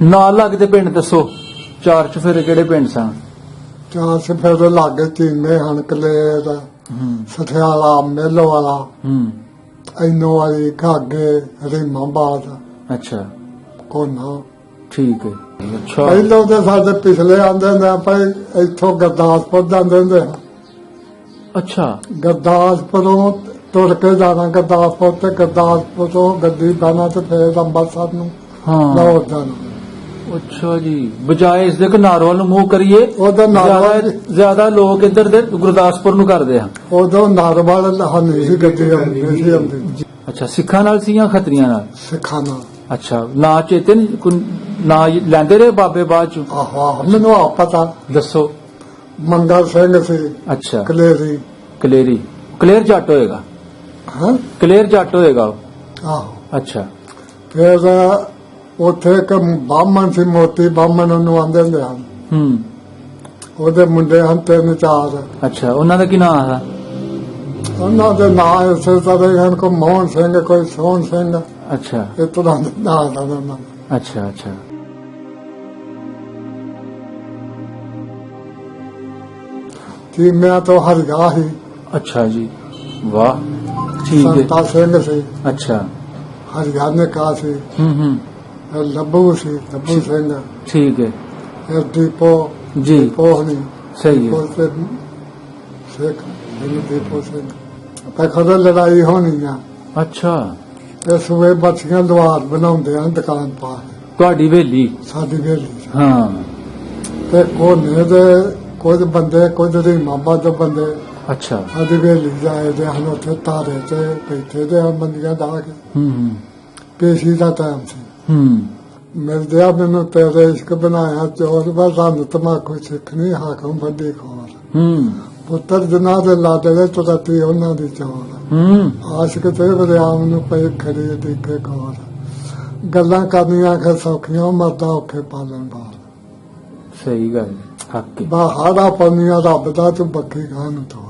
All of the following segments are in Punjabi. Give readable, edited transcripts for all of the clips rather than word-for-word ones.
ਨਾਲ ਲੱਗਦੇ ਪਿੰਡ ਦੱਸੋ, ਚਾਰ ਚੁਫੇਰੇ ਕਿਹੜੇ ਪਿੰਡ ਸਨ? ਚਾਰ ਸਫੇਰੇ ਲਾਗੇ ਚੀਨੇ ਹਨ, ਕਲੇਰ, ਸਠਿਆਲਾ, ਮੇਲੋ ਵਾਲਾ, ਐਨੋ ਵਾਲੀ, ਘਾਗੇ, ਰੀਮਾਬਾਦ, ਅੱਛਾ ਕੋਨਾ। ਠੀਕ ਹੈ। ਅੱਛਾ ਪਹਿਲੋਂ ਤੇ ਸਾਡੇ ਪਿਛਲੇ ਆਂਦੇ ਨੇ ਭਾਈ ਇੱਥੋਂ ਗੁਰਦਾਸਪੁਰ ਜਾਂਦੇ ਹੁੰਦੇ ਹਾਂ। ਅੱਛਾ ਗੁਰਦਾਸਪੁਰੋਂ ਤੁਰ ਕੇ ਜਾਣਾ ਗੁਰਦਾਸਪੁਰ, ਤੇ ਗੁਰਦਾਸਪੁਰ ਤੋਂ ਗੱਡੀ ਬਹਿਣਾ ਤੇ ਫਿਰ ਅੰਮ੍ਰਿਤਸਰ ਨੂੰ ਹਾਂ। ਲਾਹੌਰ ਜਾਣਾ। ਅੱਛਾ ਜੀ, ਬਜਾਏ ਇਸ ਦੇ ਕਿ ਨਾਰੋਲ ਨੂੰ ਮੂੰਹ ਕਰੀਏ, ਉਦੋਂ ਨਾਰਵਲ ਜ਼ਿਆਦਾ ਲੋਕ ਇੱਧਰ ਦੇ ਗੁਰਦਾਸਪੁਰ ਨੂੰ ਕਰਦੇ ਆ। ਉਦੋਂ ਨਾਰਵਲ ਨਹੀਂ ਸੀ ਗੱਡੀ ਆਉਂਦੀ ਸੀ ਆਉਂਦੀ। ਅੱਛਾ, ਸਿੱਖਾਂ ਨਾਲ ਸੀ ਜਾਂ ਖੱਤਰੀਆਂ ਨਾਲ? ਸਿੱਖਾਂ ਨਾਲ। ਅੱਛਾ, ਨਾਂ ਚੇਤੇ ਨਹੀਂ, ਨਾਂ ਲੈਂਦੇ ਰਹੇ ਬਾਬੇ ਬਾਅਦ ਚ? ਆਹੋ ਮੈਨੂੰ ਆ ਪਤਾ। ਦੱਸੋ। ਮੰਗਲ ਸਿੰਘ ਸੀ। ਅੱਛਾ, ਕਲੇਰੀ। ਕਲੇਰੀ, ਕਲੇਰ ਜੱਟ ਹੋਏਗਾ। ਹਾਂ ਕਲੇਰ ਜੱਟ ਹੋਏਗਾ। ਆਹੋ। ਅੱਛਾ ਫਿਰ ਉੱਥੇ ਇੱਕ ਬਾਹਮਣ ਸੀ, ਮੋਤੀ ਬਾਹਮਣ ਉਹਨੂੰ ਆਂਦੇ ਹੁੰਦੇ ਹਨ। ਉਹਦੇ ਮੁੰਡੇ ਹਨ 3-4। ਅੱਛਾ, ਉਹਨਾਂ ਦਾ ਕੀ ਨਾਂ ਹੈ? ਉਹਨਾਂ ਦੇ ਨਾਂ ਇਸੇ ਤਰ੍ਹਾਂ ਹਨ, ਕੋਈ ਮੋਹਨ ਸਿੰਘ, ਕੋਈ ਸੋਹਣ ਸਿੰਘ। ਅੱਛਾ ਇਸ ਤਰ੍ਹਾਂ ਦੇ ਨਾਂ ਹਨ ਉਹਨਾਂ ਦੇ। ਅੱਛਾ ਅੱਛਾ। ਚੀਮਿਆਂ ਤੋਂ ਹਰਿਆ ਸੀ। ਅੱਛਾ ਜੀ, ਵਾਹ, ਠੀਕ ਹੈ। ਸੰਤਾ ਸਿੰਘ ਸੀ। ਅੱਛਾ, ਹਰਿਆ ਨੇ ਕਹਾ ਸੀ। ਫਿਰ ਲੱਭੂ ਸੀ, ਲੱਭੂ ਸਿੰਘ। ਠੀਕ ਹੈ ਫਿਰ ਦੀਪੋ ਜੀ, ਪੋਹਣੀ। ਸਹੀ ਹੈ। ਸਿੱਖ ਦੀਪੋ ਸਿੰਘ। ਆਪਾਂ ਖਦਰ ਲੜਾਈ ਹੋਣੀ ਆ। ਅੱਛਾ, ਇਹ ਸੂਏ ਬੱਚੀਆਂ ਦੁਆਰ ਬਣਾਉਂਦੇ ਹਨ ਦੁਕਾਨ ਪਾ ਕੇ। ਤੁਹਾਡੀ ਹਵੇਲੀ? ਸਾਡੀ ਵੇਲੀ ਹਾਂ। ਤੇ ਕੋਨੇ ਦੇ ਕੁਝ ਬੰਦੇ, ਕੁਝ ਰੀਮਾਬਾਦ ਦੇ ਬੰਦੇ ਅੱਛਾ। ਸਾਡੀ ਵੇਲੀ ਜਾਏ ਦੇ ਹਨ। ਉੱਥੇ ਤਾਰੇ ਤੇ ਬੈਠੇ ਦੇ ਹਨ ਬੰਦੀਆਂ ਡਾ ਕੇ। ਪੇਸ਼ੀ ਦਾ ਟਾਈਮ ਸੀ। ਮਿਲਦੇ ਆ ਮੈਨੂੰ ਤੇਰੇ ਇਸ਼ਕ ਬਣਾਇਆ ਚੋਰ, ਬਸ ਸਾਨੂੰ ਤਮਾਕੂ ਸਿੱਖਣੀ ਹਾਕਮ ਵੱਡੀ ਖੋਰ। ਪੁੱਤਰ ਜਿਨ੍ਹਾਂ ਦੇ ਲਾਡੇ ਦੇ ਤੁਰਤੀ ਉਹਨਾਂ ਦੀ ਚੋਰ। ਆਸ਼ਕ ਤੇ ਵਰਿਆਮ ਨੂੰ ਪਏ ਖੜੇ ਦੇਖੇ ਖੋਰ। ਗੱਲਾਂ ਕਰਨੀਆਂ ਖੈ ਸੌਖੀਆਂ, ਮਰਦਾ ਔਖੇ ਪਾਲਣ ਬਾਰ। ਸਹੀ ਗੱਲ, ਹੱਕ ਹੈ। ਬਾਹਰਾ ਪੰਨੀਆਂ ਰੱਬ ਦਾ ਤੂੰ ਬੱਕੀ ਖਾਂ ਨੂੰ ਤੋਰ।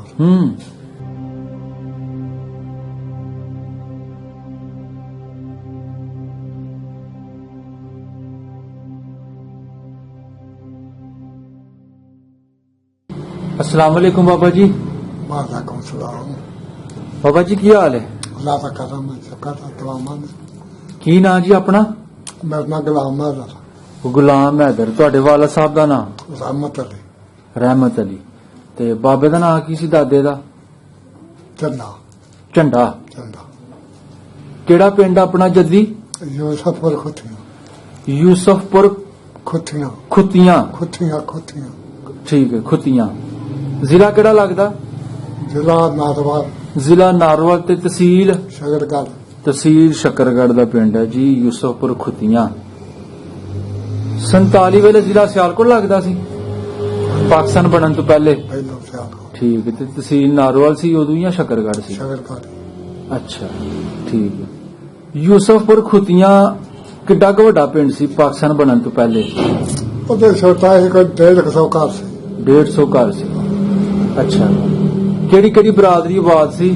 अस्सलाम वालेकुम बाबा जी। ਮਾਰਦਾ ਕੌਣ ਸਲਾਮ। बाबा जी की हाल है? ਅੱਲਾ ਦਾ ਕਰਮ ਹੈ, ਸਭ ਦਾ ਦੁਆਵਾਂ ਨੇ। की नाम जी अपना? ਮੇਰਾ ਨਾਂ ਗੁਲਾਮ ਹੈ। गुलाम हैदर। ਤੁਹਾਡੇ ਵਾਲਾ ਸਾਹਿਬ ਦਾ ਨਾਮ? ਰਹਿਮਤ ਅਲੀ। ਰਹਿਮਤ ਅਲੀ। ਤੇ ਬਾਬੇ ਦਾ ਨਾਮ ਕੀ ਸੀ, ਦਾਦੇ ਦਾ? ਚੰਦਾ। ਝੰਡਾ। ਚੰਦਾ। ਕਿਹੜਾ ਪਿੰਡ ਆਪਣਾ ਜੱਦੀ? ਯੂਸਫਪੁਰ ਖੁੱਤੀਆਂ। ਯੂਸਫਪੁਰ ਖੁੱਤੀਆਂ। ਖੁੱਤੀਆਂ। ਖੁੱਤੀਆਂ ਖੁੱਤੀਆਂ। ਠੀਕ ਹੈ, ਖੁੱਤੀਆਂ। ਜ਼ਿਲ੍ਹਾ ਕਿਹੜਾ ਲੱਗਦਾ? ਜ਼ਿਲ੍ਹਾ ਨਾਰਵਾਲ। ਜ਼ਿਲ੍ਹਾ ਨਾਰੋਵਾਲ ਤੇ ਤਹਿਸੀਲ? ਸ਼ਗਰਗੜ੍ਹ। ਤਹਿਸੀਲ ਸ਼ਕਰਗੜ੍ਹ ਦਾ ਪਿੰਡ ਹੈ ਜੀ, ਯੂਸਫਪੁਰ ਖੁੱਤੀਆਂ। 47 ਵੇਲੇ ਜ਼ਿਲ੍ਹਾ ਸਿਆਲਕੋਟ ਲੱਗਦਾ ਸੀ, ਪਾਕਿਸਤਾਨ ਬਣਨ ਤੋਂ ਪਹਿਲੇ? ਪਹਿਲੋਂ ਸਿਆਲਕੋਟ। ਠੀਕ ਹੈ। ਤੇ ਤਹਿਸੀਲ ਨਾਰੋਵਾਲ ਸੀ ਉਦੋਂ ਜਾਂ ਸ਼ਕਰਗੜ੍ਹ ਸੀ? ਸ਼ਗਰਗੜ੍ਹ। ਅੱਛਾ, ਠੀਕ ਹੈ। ਯੂਸਫਪੁਰ ਖੁੱਤੀਆਂ ਕਿੱਡਾ ਕੁ ਵੱਡਾ ਪਿੰਡ ਸੀ ਪਾਕਿਸਤਾਨ ਬਣਨ ਤੋਂ ਪਹਿਲੇ? ਉਹਦੇ ਛੋਟਾ ਹੀ ਕੋਈ 150 ਘਰ ਸੀ। 150 ਘਰ ਸੀ। ਅੱਛਾ, ਕਿਹੜੀ ਕਿਹੜੀ ਬਰਾਦਰੀ ਆਬਾਦ ਸੀ?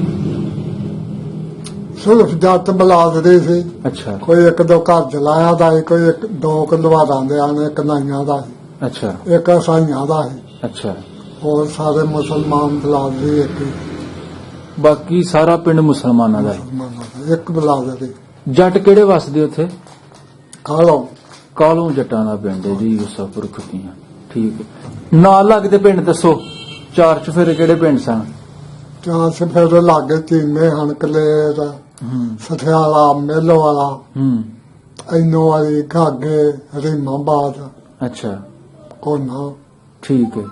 ਸਿਰਫ ਜੱਟ ਬਲਾਦਰੀ ਸੀ। ਅੱਛਾ ਕੋਈ ਇੱਕ ਦੋ ਘਰ ਜਲਾਇਆ ਦਾ ਸੀ, ਕੋਈ ਇੱਕ ਦੋ ਕੰਦਵਾਰਾਂ ਦੇ ਆਨੇ, ਇੱਕ ਨਾਈਆਂ ਦਾ ਸੀ, ਅੱਛਾ ਇੱਕ ਸਾਈਆਂ ਦਾ ਸੀ। ਅੱਛਾ। ਹੋਰ ਸਾਰੇ ਮੁਸਲਮਾਨ ਬਲਾਦਰੀ ਇੱਕ ਹੀ। ਬਾਕੀ ਸਾਰਾ ਪਿੰਡ ਮੁਸਲਮਾਨਾਂ ਦਾ ਹੈ। ਮੁਸਲਮਾਨਾਂ ਦਾ ਇੱਕ ਬਲਾਦਰੀ। ਜੱਟ ਕਿਹੜੇ ਵਸਦੇ ਉੱਥੇ? ਕਾਲੋਂ। ਕਾਲੋਂ ਜੱਟਾਂ ਦਾ ਪਿੰਡ ਹੈ ਜੀ ਯੂਸਫਪੁਰ ਖੁੱਤੀਆਂ। ਠੀਕ ਹੈ। ਨਾਲ ਲੱਗਦੇ ਪਿੰਡ ਦੱਸੋ, ਚਾਰ ਚੁਫੇਰੇ ਕਿਹੜੇ ਪਿੰਡ ਸਨ? ਚਾਰ ਸਫੇਰੇ ਲਾਗੇ ਚੀਨੇ ਹਨ, ਕਲੇਰ, ਸਠਿਆਲਾ, ਮੇਲੋ ਵਾਲਾ, ਐਨੋ ਵਾਲੀ, ਘਾਗੇ, ਰੀਮਾਬਾਦ, ਅੱਛਾ ਕੋਨਾ। ਠੀਕ ਹੈ।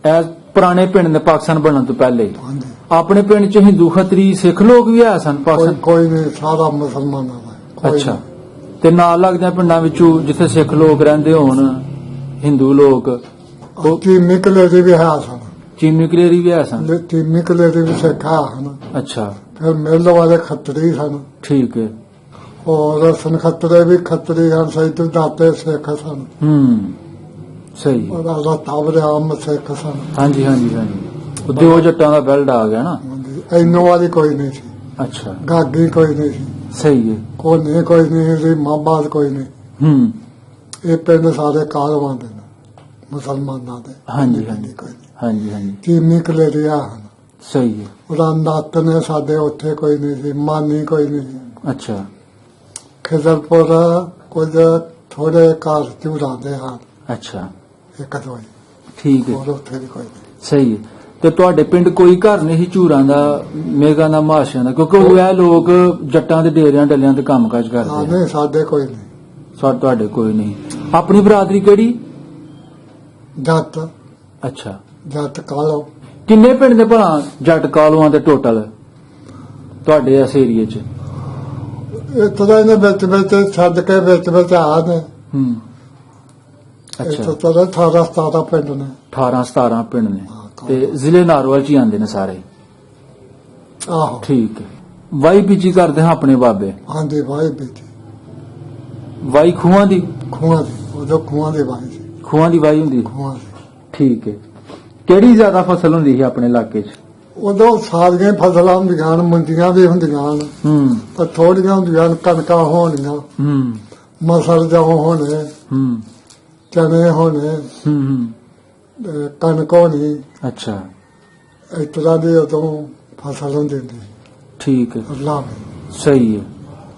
ਇਹ ਪੁਰਾਣੇ ਪਿੰਡ ਨੇ ਪਾਕਿਸਤਾਨ ਬਣਨ ਤੋਂ ਪਹਿਲੇ। ਹਾਂਜੀ। ਆਪਣੇ ਪਿੰਡ ਚ ਹਿੰਦੂ ਖੱਤਰੀ ਸਿੱਖ ਲੋਕ ਵੀ ਹੈ ਸਨ ਪਾਕਿਸਤਾਨ? ਕੋਈ ਨਹੀਂ, ਸਾਰਾ ਮੁਸਲਮਾਨਾਂ ਦਾ ਹੈ। ਕੋਈ ਅੱਛਾ। ਤੇ ਨਾਲ ਲੱਗਦੇ ਪਿੰਡਾਂ ਵਿੱਚੋਂ ਜਿੱਥੇ ਸਿੱਖ ਲੋਕ ਰਹਿੰਦੇ ਹੋਣ, ਹਿੰਦੂ ਲੋਕ, ਨਹੀਂ। ਚੀਨੀ ਕਲੇਰੀ ਵੀ ਹੈ ਸਨ। ਚੀਨੀ ਕਲੇਰੀ ਵੀ ਹੈ ਸਨ? ਚੀਨੀ ਕਲੇਰੀ ਵੀ ਸਿੱਖ ਹੈ ਹਨ। ਅੱਛਾ, ਫਿਰ ਮੇਲੋ ਵਾਲੇ ਖੱਤਰੀ ਸਨ। ਠੀਕ ਹੈ। और सनखतरे भी खतरी हैं, सही तो जाते सिख सन। सही। और अल्लाह ताबरे आम सिख सन। हाँ जी हाँ जी हाँ जी। दो जट्टां दा बेल्ट आ गया ना? इन्नो वाली कोई नहीं थी। अच्छा। गागी कोई नहीं थी। सही है। कोने कोई नहीं थी, माबाद कोई नहीं। ਇਹ ਪਿੰਡ ਸਾਰੇ ਕਾਲਵਾਂ ਦੇ ਨੇ ਮੁਸਲਮਾਨਾਂ ਦੇ। ਹਾਂਜੀ ਹਾਂਜੀ ਹਾਂਜੀ ਹਾਂਜੀ ਚੀਮੀ ਕਲੇਰੀਆ ਹਨ। ਸਹੀ ਹੈ। ਉਹਦਾ ਨੱਤ ਨੇ ਸਾਡੇ ਉੱਥੇ ਕੋਈ ਨਹੀਂ ਸੀ, ਮਾਨੀ ਕੋਈ ਨਹੀਂ ਸੀ। ਅੱਛਾ ਖਿਜ਼ਰਪੁਰ ਕੁਝ ਥੋੜੇ ਘਰ ਚੁਰਾਉਂਦੇ ਹਨ, ਅੱਛਾ ਇੱਕ ਦੋ ਹੀ, ਠੀਕ ਹੈ। ਹੋਰ ਉੱਥੇ ਵੀ ਕੋਈ ਨਹੀਂ। ਸਹੀ ਹੈ। ਤੇ ਤੁਹਾਡੇ ਪਿੰਡ ਕੋਈ ਘਰ ਨਹੀਂ ਸੀ ਝੂਰਾਂ ਦਾ, ਮੇਘਾਂ ਦਾ, ਮਾਸ਼ਿਆਂ ਦਾ? ਕਿਉਂਕਿ ਉਹ ਇਹ ਲੋਕ ਜੱਟਾਂ ਦੇ ਡੇਰਿਆਂ ਡੱਲਿਆਂ ਤੇ ਕੰਮਕਾਜ ਹਾਂ ਕਰਦੇ ਆ। ਨਹੀਂ, ਸਾਡੇ ਕੋਈ ਨਹੀਂ। ਤੁਹਾਡੇ ਕੋਈ ਨਹੀਂ। ਆਪਣੀ ਬਰਾਦਰੀ ਕਿਹੜੀ? ਜੱਟ ਅੱਛਾ। ਜੱਟ ਕਾਲੋ। ਕਿੰਨੇ ਪਿੰਡ ਦੇ ਭਲਾ ਜੱਟ ਕਾਲੂਆਂ ਦੇ ਟੋਟਲ ਤੁਹਾਡੇ ਇਸ ਏਰੀਏ 'ਚ? ਇੱਥੇ ਦਾ ਇਹਨੇ ਵਿੱਚ ਵਿੱਚ ਛੱਡ ਕੇ ਵਿੱਚ ਆ ਨੇ। ਅੱਛਾ। ਇੱਥੇ ਤਾਂ 18-17 ਪਿੰਡ ਨੇ। 18-17 ਪਿੰਡ ਨੇ ਹਾਂ, ਤੇ ਜ਼ਿਲ੍ਹੇ ਨਾਰਵਲ 'ਚ ਹੀ ਆਉਂਦੇ ਨੇ ਸਾਰੇ। ਆਹੋ ਠੀਕ ਹੈ। ਵਾਈ ਬੀਜੀ ਕਰਦੇ ਹਾਂ ਆਪਣੇ ਬਾਬੇ? ਹਾਂਜੀ, ਵਾਹੀ ਬੀਜੀ ਵਾਈ ਖੂਹਾਂ ਦੀ? ਖੂਹਾਂ ਦੀ, ਉਦੋਂ ਖੂਹਾਂ ਦੀ ਵਾਹੀ ਸੀ। ਖੂਹਾਂ ਦੀ ਵਾਈ ਹੁੰਦੀ? ਖੂਹਾਂ ਦੀ। ਠੀਕ ਹੈ। ਕਿਹੜੀ ਜ਼ਿਆਦਾ ਫਸਲ ਹੁੰਦੀ ਸੀ ਆਪਣੇ ਇਲਾਕੇ 'ਚ? ਉਦੋਂ ਸਾਰੀਆਂ ਹੀ ਫਸਲਾਂ ਹੁੰਦੀਆਂ ਹਨ, ਮੁੰਡੀਆਂ ਵੀ ਹੁੰਦੀਆਂ ਹਨ, ਪਰ ਥੋੜੀਆਂ ਹੁੰਦੀਆਂ ਹਨ। ਕਣਕਾਂ ਹੋਣੀਆਂ, ਮਸਰ ਜੌਂ ਹੋਣੇ, ਚਨੇ ਹੋਣੇ, ਕਣਕ ਹੋਣੀ। ਅੱਛਾ। ਇਸ ਤਰ੍ਹਾਂ ਦੀ ਉਦੋਂ ਫਸਲ ਹੁੰਦੀ ਸੀ। ਠੀਕ ਹੈ। ਅੱਲਾਹ ਸਹੀ ਹੈ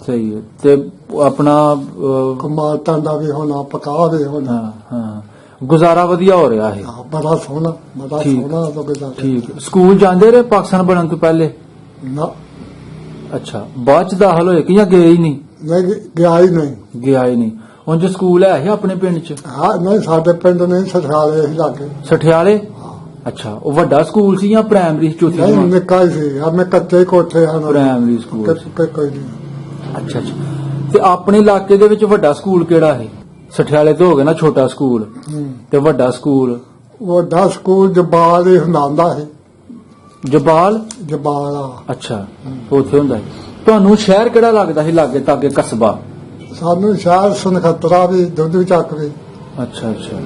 ਸਹੀ ਹੈ। ਤੇ ਆਪਣਾ ਕਮਾਲਟਾਂ ਦਾ ਵੀ ਹੋਣਾ, ਪਕਾ ਵੀ ਹੋਣਾ। ਹਾਂ ਹਾਂ, ਗੁਜ਼ਾਰਾ ਵਧੀਆ ਹੋ ਰਿਹਾ ਹੈ। ਹਾਂ, ਬੜਾ ਸੋਹਣਾ, ਬੜਾ ਠੀਕ। ਸੋਹਣਾ ਉਦੋਂ ਗੁਜ਼ਾਰਾ। ਠੀਕ। ਸਕੂਲ ਜਾਂਦੇ ਰਹੇ ਪਾਕਿਸਤਾਨ ਬਣਨ ਤੋਂ ਪਹਿਲੇ? ਨਾ, ਅੱਛਾ। ਬਾਅਦ ਚ ਦਾਖਲ ਹੋਏ ਕਿ ਜਾਂ ਗਏ ਹੀ ਨਹੀਂ? ਨਹੀਂ ਗਿਆ ਹੀ ਨਹੀਂ। ਗਿਆ ਹੀ ਨਹੀਂ। ਉਂਝ ਸਕੂਲ ਹੈ ਸੀ ਆਪਣੇ ਪਿੰਡ ਚ? ਹਾਂ ਨਹੀਂ, ਸਾਡੇ ਪਿੰਡ ਨਹੀਂ, ਸਠਾਲੇ ਹੀ ਲਾਗੇ। ਸਠਿਆਲੇ? ਅੱਛਾ। ਉਹ ਵੱਡਾ ਸਕੂਲ ਸੀ ਜਾਂ ਪ੍ਰਾਇਮਰੀ ਚੌਥੀ ਨਹੀਂ, ਜਮਾਤ? ਨਿੱਕਾ ਹੀ ਸੀ। ਮੈਂ ਕੱਚੇ ਹੀ ਕੋਠੇ ਹਨ। ਪ੍ਰਾਇਮਰੀ ਸਕੂਲ ਸੀ। ਕੋਈ ਨਹੀਂ। ਅੱਛਾ ਅੱਛਾ। ਤੇ ਆਪਣੇ ਇਲਾਕੇ ਦੇ ਵਿੱਚ ਵੱਡਾ ਸਕੂਲ ਕਿਹੜਾ ਹੈ? ਸਠਿਆਲੇ ਤੋਂ ਹੋ ਗਿਆ ਨਾ ਛੋਟਾ ਸਕੂਲ, ਤੇ ਵੱਡਾ ਸਕੂਲ? ਵੱਡਾ ਸਕੂਲ ਜਬਾਲ ਹੀ ਹੁੰਦਾ ਸੀ। ਜਬਾਲ? ਜਬਾਲ ਆ। ਅੱਛਾ, ਉੱਥੇ ਹੁੰਦਾ ਹੈ। ਤੁਹਾਨੂੰ ਸ਼ਹਿਰ ਕਿਹੜਾ ਲੱਗਦਾ ਸੀ ਲਾਗੇ ਤਾਗੇ, ਕਸਬਾ? ਸਾਨੂੰ ਸ਼ਹਿਰ ਸਨਖਤਰਾ ਵੀ, ਦੁੱਧ ਚੱਕ ਵੀ। ਅੱਛਾ ਅੱਛਾ,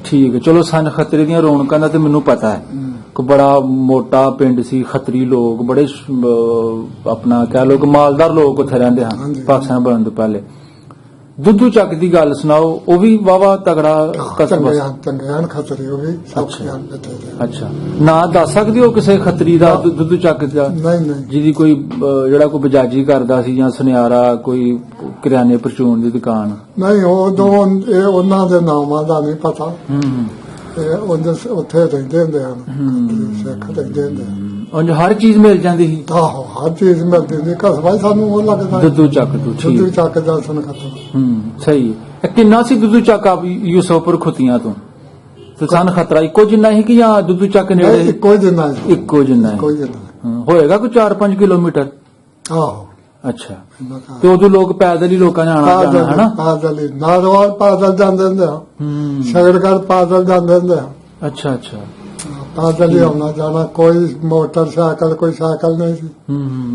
ਠੀਕ ਹੈ। ਚਲੋ, ਸਨ ਖਤਰੇ ਦੀਆਂ ਰੌਣਕਾਂ ਦਾ ਤੇ ਮੈਨੂੰ ਪਤਾ ਹੈ ਕਿ ਬੜਾ ਮੋਟਾ ਪਿੰਡ ਸੀ, ਖੱਤਰੀ ਲੋਕ ਬੜੇ ਆਪਣਾ ਕਹਿ ਲੋ ਕਿ ਮਾਲਦਾਰ ਲੋਕ ਉੱਥੇ ਰਹਿੰਦੇ ਹਨ ਹਾਂਜੀ। ਪਾਕਿਸਤਾਨ ਬਣਨ ਤੋਂ ਪਹਿਲੇ। ਦੁੱਧੂ ਚੱਕ ਦੀ ਗੱਲ ਸੁਣਾਓ, ਉਹ ਵੀ ਵਾਵਾ ਤਗੜਾ ਕਸਬਾ? ਚੰਗੇ ਹਨ ਖਤਰੇ, ਉਹ ਵੀ ਅੱਛਾ। ਸੌਖੇ ਹਨ ਇੱਥੇ ਦੇ। ਅੱਛਾ। ਨਾਂ ਦੱਸ ਸਕਦੇ ਹੋ ਕਿਸੇ ਖੱਤਰੀ ਦਾ ਦੁੱਧੂ ਚੱਕ ਦਾ? ਨਹੀਂ ਨਹੀਂ, ਜਿਹਦੀ ਕੋਈ ਜਿਹੜਾ ਕੋਈ ਬਜਾਜੀ ਕਰਦਾ ਸੀ ਜਾਂ ਸੁਨਿਆਰਾ, ਕੋਈ ਕਰਿਆਨੇ ਪਰਚੂਨ ਦੀ ਦੁਕਾਨ? ਨਹੀਂ, ਉਦੋਂ ਇਹ ਉਹਨਾਂ ਦੇ ਨਾਮਾਂ ਦਾ ਨਹੀਂ ਪਤਾ। ਉੱਥੇ ਰਹਿੰਦੇ ਹੁੰਦੇ ਹਨ, ਸਿੱਖ ਰਹਿੰਦੇ ਹੁੰਦੇ ਹਨ। ਉਂਝ ਹਰ ਚੀਜ਼ ਮਿਲ ਜਾਂਦੀ ਸੀ? ਆਹੋ, ਹਰ ਚੀਜ਼ ਮਿਲਦੀ ਸੀ। ਕਸਬਾ ਹੀ ਸਾਨੂੰ ਉਹ ਲੱਗਦਾ। ਦੁੱਧੂ ਚੱਕ ਤੋਂ? ਦੁੱਧੂ ਠੀਕ। ਚੱਕ ਦਾ ਸਨਖਤਰਾ। ਸਹੀ ਹੈ। ਇਹ ਕਿੰਨਾ ਸੀ ਦੁੱਧੂ ਚੱਕ ਆਪ ਯੂਸਫਪੁਰ ਖੁੱਤੀਆਂ ਤੋਂ? ਤੇ ਸਨ ਖਤਰਾ ਇੱਕੋ ਜਿੰਨਾ ਹੀ ਕਿ ਜਾਂ ਦੁੱਧੂ ਚੱਕ ਨੇੜੇ? ਇੱਕੋ ਜਿੰਨਾ ਸੀ। ਇੱਕੋ ਜਿੰਨਾ ਇੱਕੋ ਹੈ। ਜਿੰਨਾ। ਹੋਏਗਾ ਕੋਈ 4-5 ਕਿਲੋਮੀਟਰ? ਆਹੋ। ਅੱਛਾ। ਤੇ ਉਦੋਂ ਲੋਕ ਪੈਦਲ ਹੀ ਲੋਕਾਂ ਨੇ ਆਣਾ ਜਾਣਾ ਹੈ ਨਾ? ਪੈਦਲ ਹੀ, ਨਾਰਵਾਲ ਪੈਦਲ ਜਾਂਦੇ ਹੁੰਦੇ ਆ, ਸ਼ਗਰਗੜ੍ਹ ਪੈਦਲ ਜਾਂਦੇ ਹੁੰਦੇ ਆ। ਅੱਛਾ ਅੱਛਾ। ਪੈਦਲ ਹੀ ਆਉਣਾ ਜਾਣਾ, ਕੋਈ ਮੋਟਰਸਾਈਕਲ, ਕੋਈ ਸਾਈਕਲ ਨਹੀਂ ਸੀ।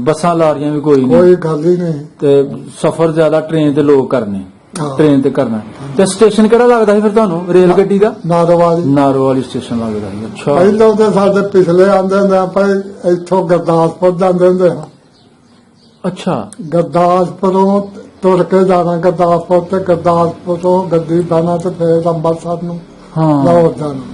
ਬੱਸਾਂ ਲਾਰੀਆਂ ਵੀ ਕੋਈ ਨਹੀਂ? ਕੋਈ ਗੱਲ ਹੀ ਨਹੀਂ। ਤੇ ਸਫ਼ਰ ਜ਼ਿਆਦਾ ਟ੍ਰੇਨ ਤੇ ਲੋਕ ਕਰਨੇ? ਹਾਂ। ਟ੍ਰੇਨ ਤੇ ਕਰਨਾ। ਤੇ ਸਟੇਸ਼ਨ ਕਿਹੜਾ ਲੱਗਦਾ ਸੀ ਫਿਰ ਤੁਹਾਨੂੰ ਰੇਲ ਗੱਡੀ ਦਾ? ਨਾਰਵਾਲ। ਨਾਰੋਵਾਲੀ ਸਟੇਸ਼ਨ ਲੱਗਦਾ ਸੀ। ਅੱਛਾ। ਪਹਿਲਾਂ ਤੇ ਸਾਡੇ ਪਿਛਲੇ ਆਂਦੇ ਹੁੰਦੇ ਆ ਭਾਈ, ਇੱਥੋਂ ਗੁਰਦਾਸਪੁਰ ਜਾਂਦੇ ਹੁੰਦੇ ਆ। ਅੱਛਾ। ਗੁਰਦਾਸਪੁਰੋਂ ਤੁਰ ਕੇ ਜਾਣਾ ਗੁਰਦਾਸਪੁਰ, ਤੇ ਗੁਰਦਾਸਪੁਰ ਤੋਂ ਗੱਡੀ ਬਹਿਣਾ ਤੇ ਫਿਰ ਅੰਮ੍ਰਿਤਸਰ ਨੂੰ, ਹਾਂ। ਲਾਹੌਰ ਜਾਣਾ।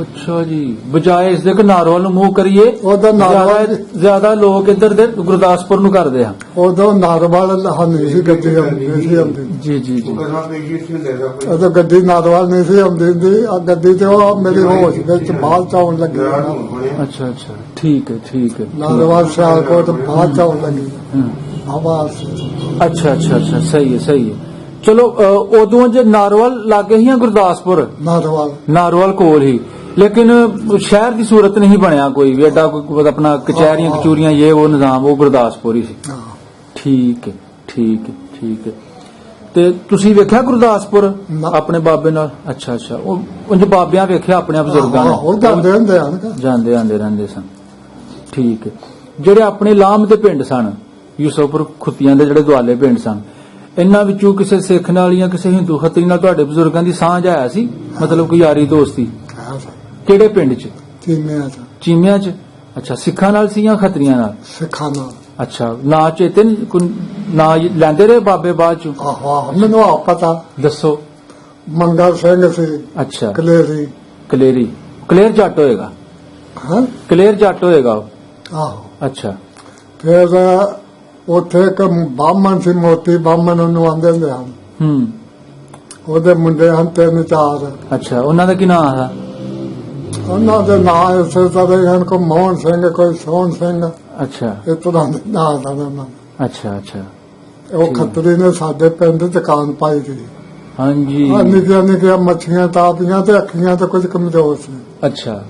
ਅੱਛਾ ਜੀ। ਬਜਾਏ ਇਸ ਦੇ ਕਿ ਨਾਰੋਵਾਲ ਨੂੰ ਮੂੰਹ ਕਰੀਏ, ਉਧਰ ਨਾਰਵਾਲ, ਜ਼ਿਆਦਾ ਲੋਕ ਇੱਧਰ ਦੇ ਗੁਰਦਾਸਪੁਰ ਨੂੰ ਕਰਦੇ ਆ। ਉਦੋਂ ਨਾਰਵਾਲ ਨਹੀਂ ਸੀ ਗੱਡੀ ਆਉਂਦੀ ਸੀ। ਜੀ ਜੀ ਜੀ। ਉਦੋਂ ਗੱਡੀ ਨਾਰਵਾਲ ਨਹੀਂ ਸੀ ਆਉਂਦੀ ਹੁੰਦੀ। ਆ ਗੱਡੀ ਤੇ ਉਹ ਮੇਰੀ ਹੋਸ਼ ਵਿੱਚ ਬਾਹਰ ਚਾਉਣ ਲੱਗੀ। ਅੱਛਾ ਅੱਛਾ, ਠੀਕ ਹੈ ਠੀਕ ਹੈ। ਨਾਰਵਾਲ ਸਿਆਲਕੋਟ ਬਾਹਰ ਚਾਉਣ ਲੱਗੀ। ਆਵਾਜ਼। ਅੱਛਾ ਅੱਛਾ ਅੱਛਾ, ਸਹੀ ਹੈ ਸਹੀ ਹੈ। ਚਲੋ, ਉਦੋਂ ਜੇ ਨਾਰੋਵਾਲ ਲਾਗੇ ਹੀ ਜਾਂ ਗੁਰਦਾਸਪੁਰ? ਨਾਰਵਾਲ। ਨਾਰੋਵਾਲ ਕੋਲ ਹੀ, ਲੇਕਿਨ ਸ਼ਹਿਰ ਦੀ ਸੂਰਤ ਨਹੀਂ ਬਣਿਆ ਕੋਈ ਵੀ ਐਡਾ, ਕੋਈ ਆਪਣਾ ਕਚਹਿਰੀਆਂ ਕਚੂਰੀਆਂ ਇਹ ਉਹ ਨਿਜ਼ਾਮ, ਉਹ ਗੁਰਦਾਸਪੁਰ ਹੀ ਸੀ। ਠੀਕ ਹੈ ਠੀਕ ਹੈ ਠੀਕ ਹੈ। ਤੇ ਤੁਸੀਂ ਵੇਖਿਆ ਗੁਰਦਾਸਪੁਰ ਆਪਣੇ ਬਾਬੇ ਨਾਲ? ਅੱਛਾ ਅੱਛਾ। ਉਹ ਉਂਝ ਬਾਬਿਆਂ ਵੇਖਿਆ ਆਪਣੇ ਬਜ਼ੁਰਗਾਂ ਨੇ? ਉਹ ਜਾਂਦੇ ਹੁੰਦੇ ਹਨ, ਜਾਂਦੇ ਆਂਦੇ ਰਹਿੰਦੇ ਸਨ। ਠੀਕ ਹੈ। ਜਿਹੜੇ ਆਪਣੇ ਲਾਮ ਦੇ ਪਿੰਡ ਸਨ, ਯੂਸਫਪੁਰ ਖੁੱਤੀਆਂ ਦੇ ਜਿਹੜੇ ਦੁਆਲੇ ਪਿੰਡ ਸਨ, ਇਹਨਾਂ ਵਿੱਚੋਂ ਕਿਸੇ ਸਿੱਖ ਨਾਲ ਜਾਂ ਕਿਸੇ ਹਿੰਦੂ ਖੱਤਰੀ ਨਾਲ ਤੁਹਾਡੇ ਬਜ਼ੁਰਗਾਂ ਦੀ ਸਾਂਝ ਆਇਆ ਸੀ? ਮਤਲਬ ਕੋਈ ਯਾਰੀ ਦੋਸਤੀ? ਕਿਹੜੇ ਪਿੰਡ 'ਚ? ਚੀਮਿਆਂ ਚ। ਚੀਮਿਆਂ 'ਚ? ਅੱਛਾ। ਸਿੱਖਾਂ ਨਾਲ ਸੀ ਜਾਂ ਖੱਤਰੀਆਂ ਨਾਲ? ਸਿੱਖਾਂ ਨਾਲ। ਅੱਛਾ, ਨਾ ਚੇਤੇ ਨੀ ਨਾ ਲੈਂਦੇ ਰਹੇ ਬਾਬੇ ਬਾਅਦ ਚ? ਆਹੋ ਆਹੋ ਮੈਨੂੰ ਆ ਪਤਾ। ਦੱਸੋ। ਮੰਗਲ ਸਿੰਘ ਸੀ ਅੱਛਾ, ਕਲੇਰੀ। ਕਲੇਰ ਜੱਟ ਹੋਏਗਾ। ਹਾਂ ਕਲੇਰ ਜੱਟ ਹੋਏਗਾ ਉਹ। ਆਹੋ। ਅੱਛਾ। ਫਿਰ ਉੱਥੇ ਇੱਕ ਬਾਹਮਣ ਸੀ, ਮੋਤੀ ਬਾਹਮਣ ਉਹਨੂੰ ਆਂਦੇ ਹੁੰਦੇ ਹਨ। ਉਹਦੇ ਮੁੰਡੇ ਹਨ 3-4। ਅੱਛਾ, ਉਹਨਾਂ ਦਾ ਕੀ ਨਾਮ ਹੈ? ਉਹਨਾਂ ਦੇ ਨਾਂ ਇਸੇ ਤਰ੍ਹਾਂ ਹਨ, ਕੋਈ ਮੋਹਨ ਸਿੰਘ, ਕੋਈ ਸੋਹਣ ਸਿੰਘ। ਅੱਛਾ ਇਸ ਤਰ੍ਹਾਂ ਦੇ ਨਾਂ ਦਾ ਉਹਨਾਂ ਦੇ। ਅੱਛਾ ਅੱਛਾ। ਉਹ ਠੀਕ। ਖੱਤਰੀ ਨੇ ਸਾਡੇ ਪਿੰਡ ਦੁਕਾਨ ਪਾਈ ਸੀ। ਹਾਂਜੀ। ਨਿੱਕੀਆਂ ਨਿੱਕੀਆਂ ਮੱਛੀਆਂ ਤਾਪੀਆਂ ਤੇ ਅੱਖੀਆਂ ਤੇ ਕੁਝ ਕਮਜ਼ੋਰ ਸੀ। ਅੱਛਾ,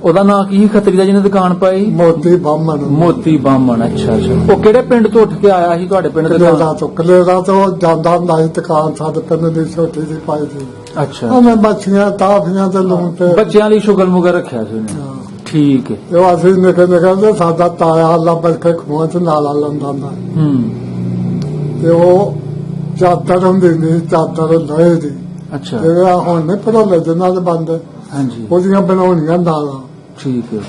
ਉਹਦਾ ਨਾਂ ਕੀ ਸੀ ਖੱਤਰੀ ਦਾ ਜਿਹਨੇ ਦੁਕਾਨ ਪਾਈ? ਮੋਤੀ ਬਾਹਮਣ। ਮੋਤੀ ਬਾਹਮਣ। ਅੱਛਾ ਅੱਛਾ। ਉਹ ਕਿਹੜੇ ਪਿੰਡ ਤੋਂ ਉੱਠ ਕੇ ਆਇਆ ਸੀ ਤੁਹਾਡੇ ਪਿੰਡ ਕਲੇਰਾ ਤੋਂ ਜਾਂਦਾ ਹੁੰਦਾ ਸੀ ਦੁਕਾਨ ਸਾਡੇ ਪਿੰਡ ਦੀ ਛੋਟੀ ਜਿਹੀ ਪਾਈ ਸੀ। ਅੱਛਾ, ਉਹਨੇ ਮੱਛੀਆਂ ਤਾਪੀਆਂ ਤੇ ਲੂਣ ਤੇ ਬੱਚਿਆਂ ਲਈ ਸ਼ੁਗਲ ਮੁਗਲ ਰੱਖਿਆ ਸੀ ਉਹਨੇ। ਹਾਂ। ਠੀਕ ਹੈ। ਤੇ ਉਹ ਅਸੀਂ ਨਿੱਕੇ ਨਿੱਕੇ ਤੇ ਸਾਡਾ ਤਾਇਆ ਲੱਭ ਕੇ ਖੂਹਾਂ ਚ ਨਾਲਾ ਲਾਉਂਦਾ ਹੁੰਦਾ। ਤੇ ਉਹ ਚਾਦਰ ਹੁੰਦੀ ਨਹੀਂ, ਚਾਦਰ ਲੋਹੇ ਦੀ। ਅੱਛਾ। ਜਿਵੇਂ ਆਹ ਹੁਣ ਨਹੀਂ ਪੜੋਲੇ ਜਿੰਨਾਂ ਦੇ ਬੰਦ, ਹਾਂਜੀ। ਉਹਦੀਆਂ ਬਣਾਉਣੀਆਂ ਨਾਲਾਂ। ਠੀਕ ਹੈ।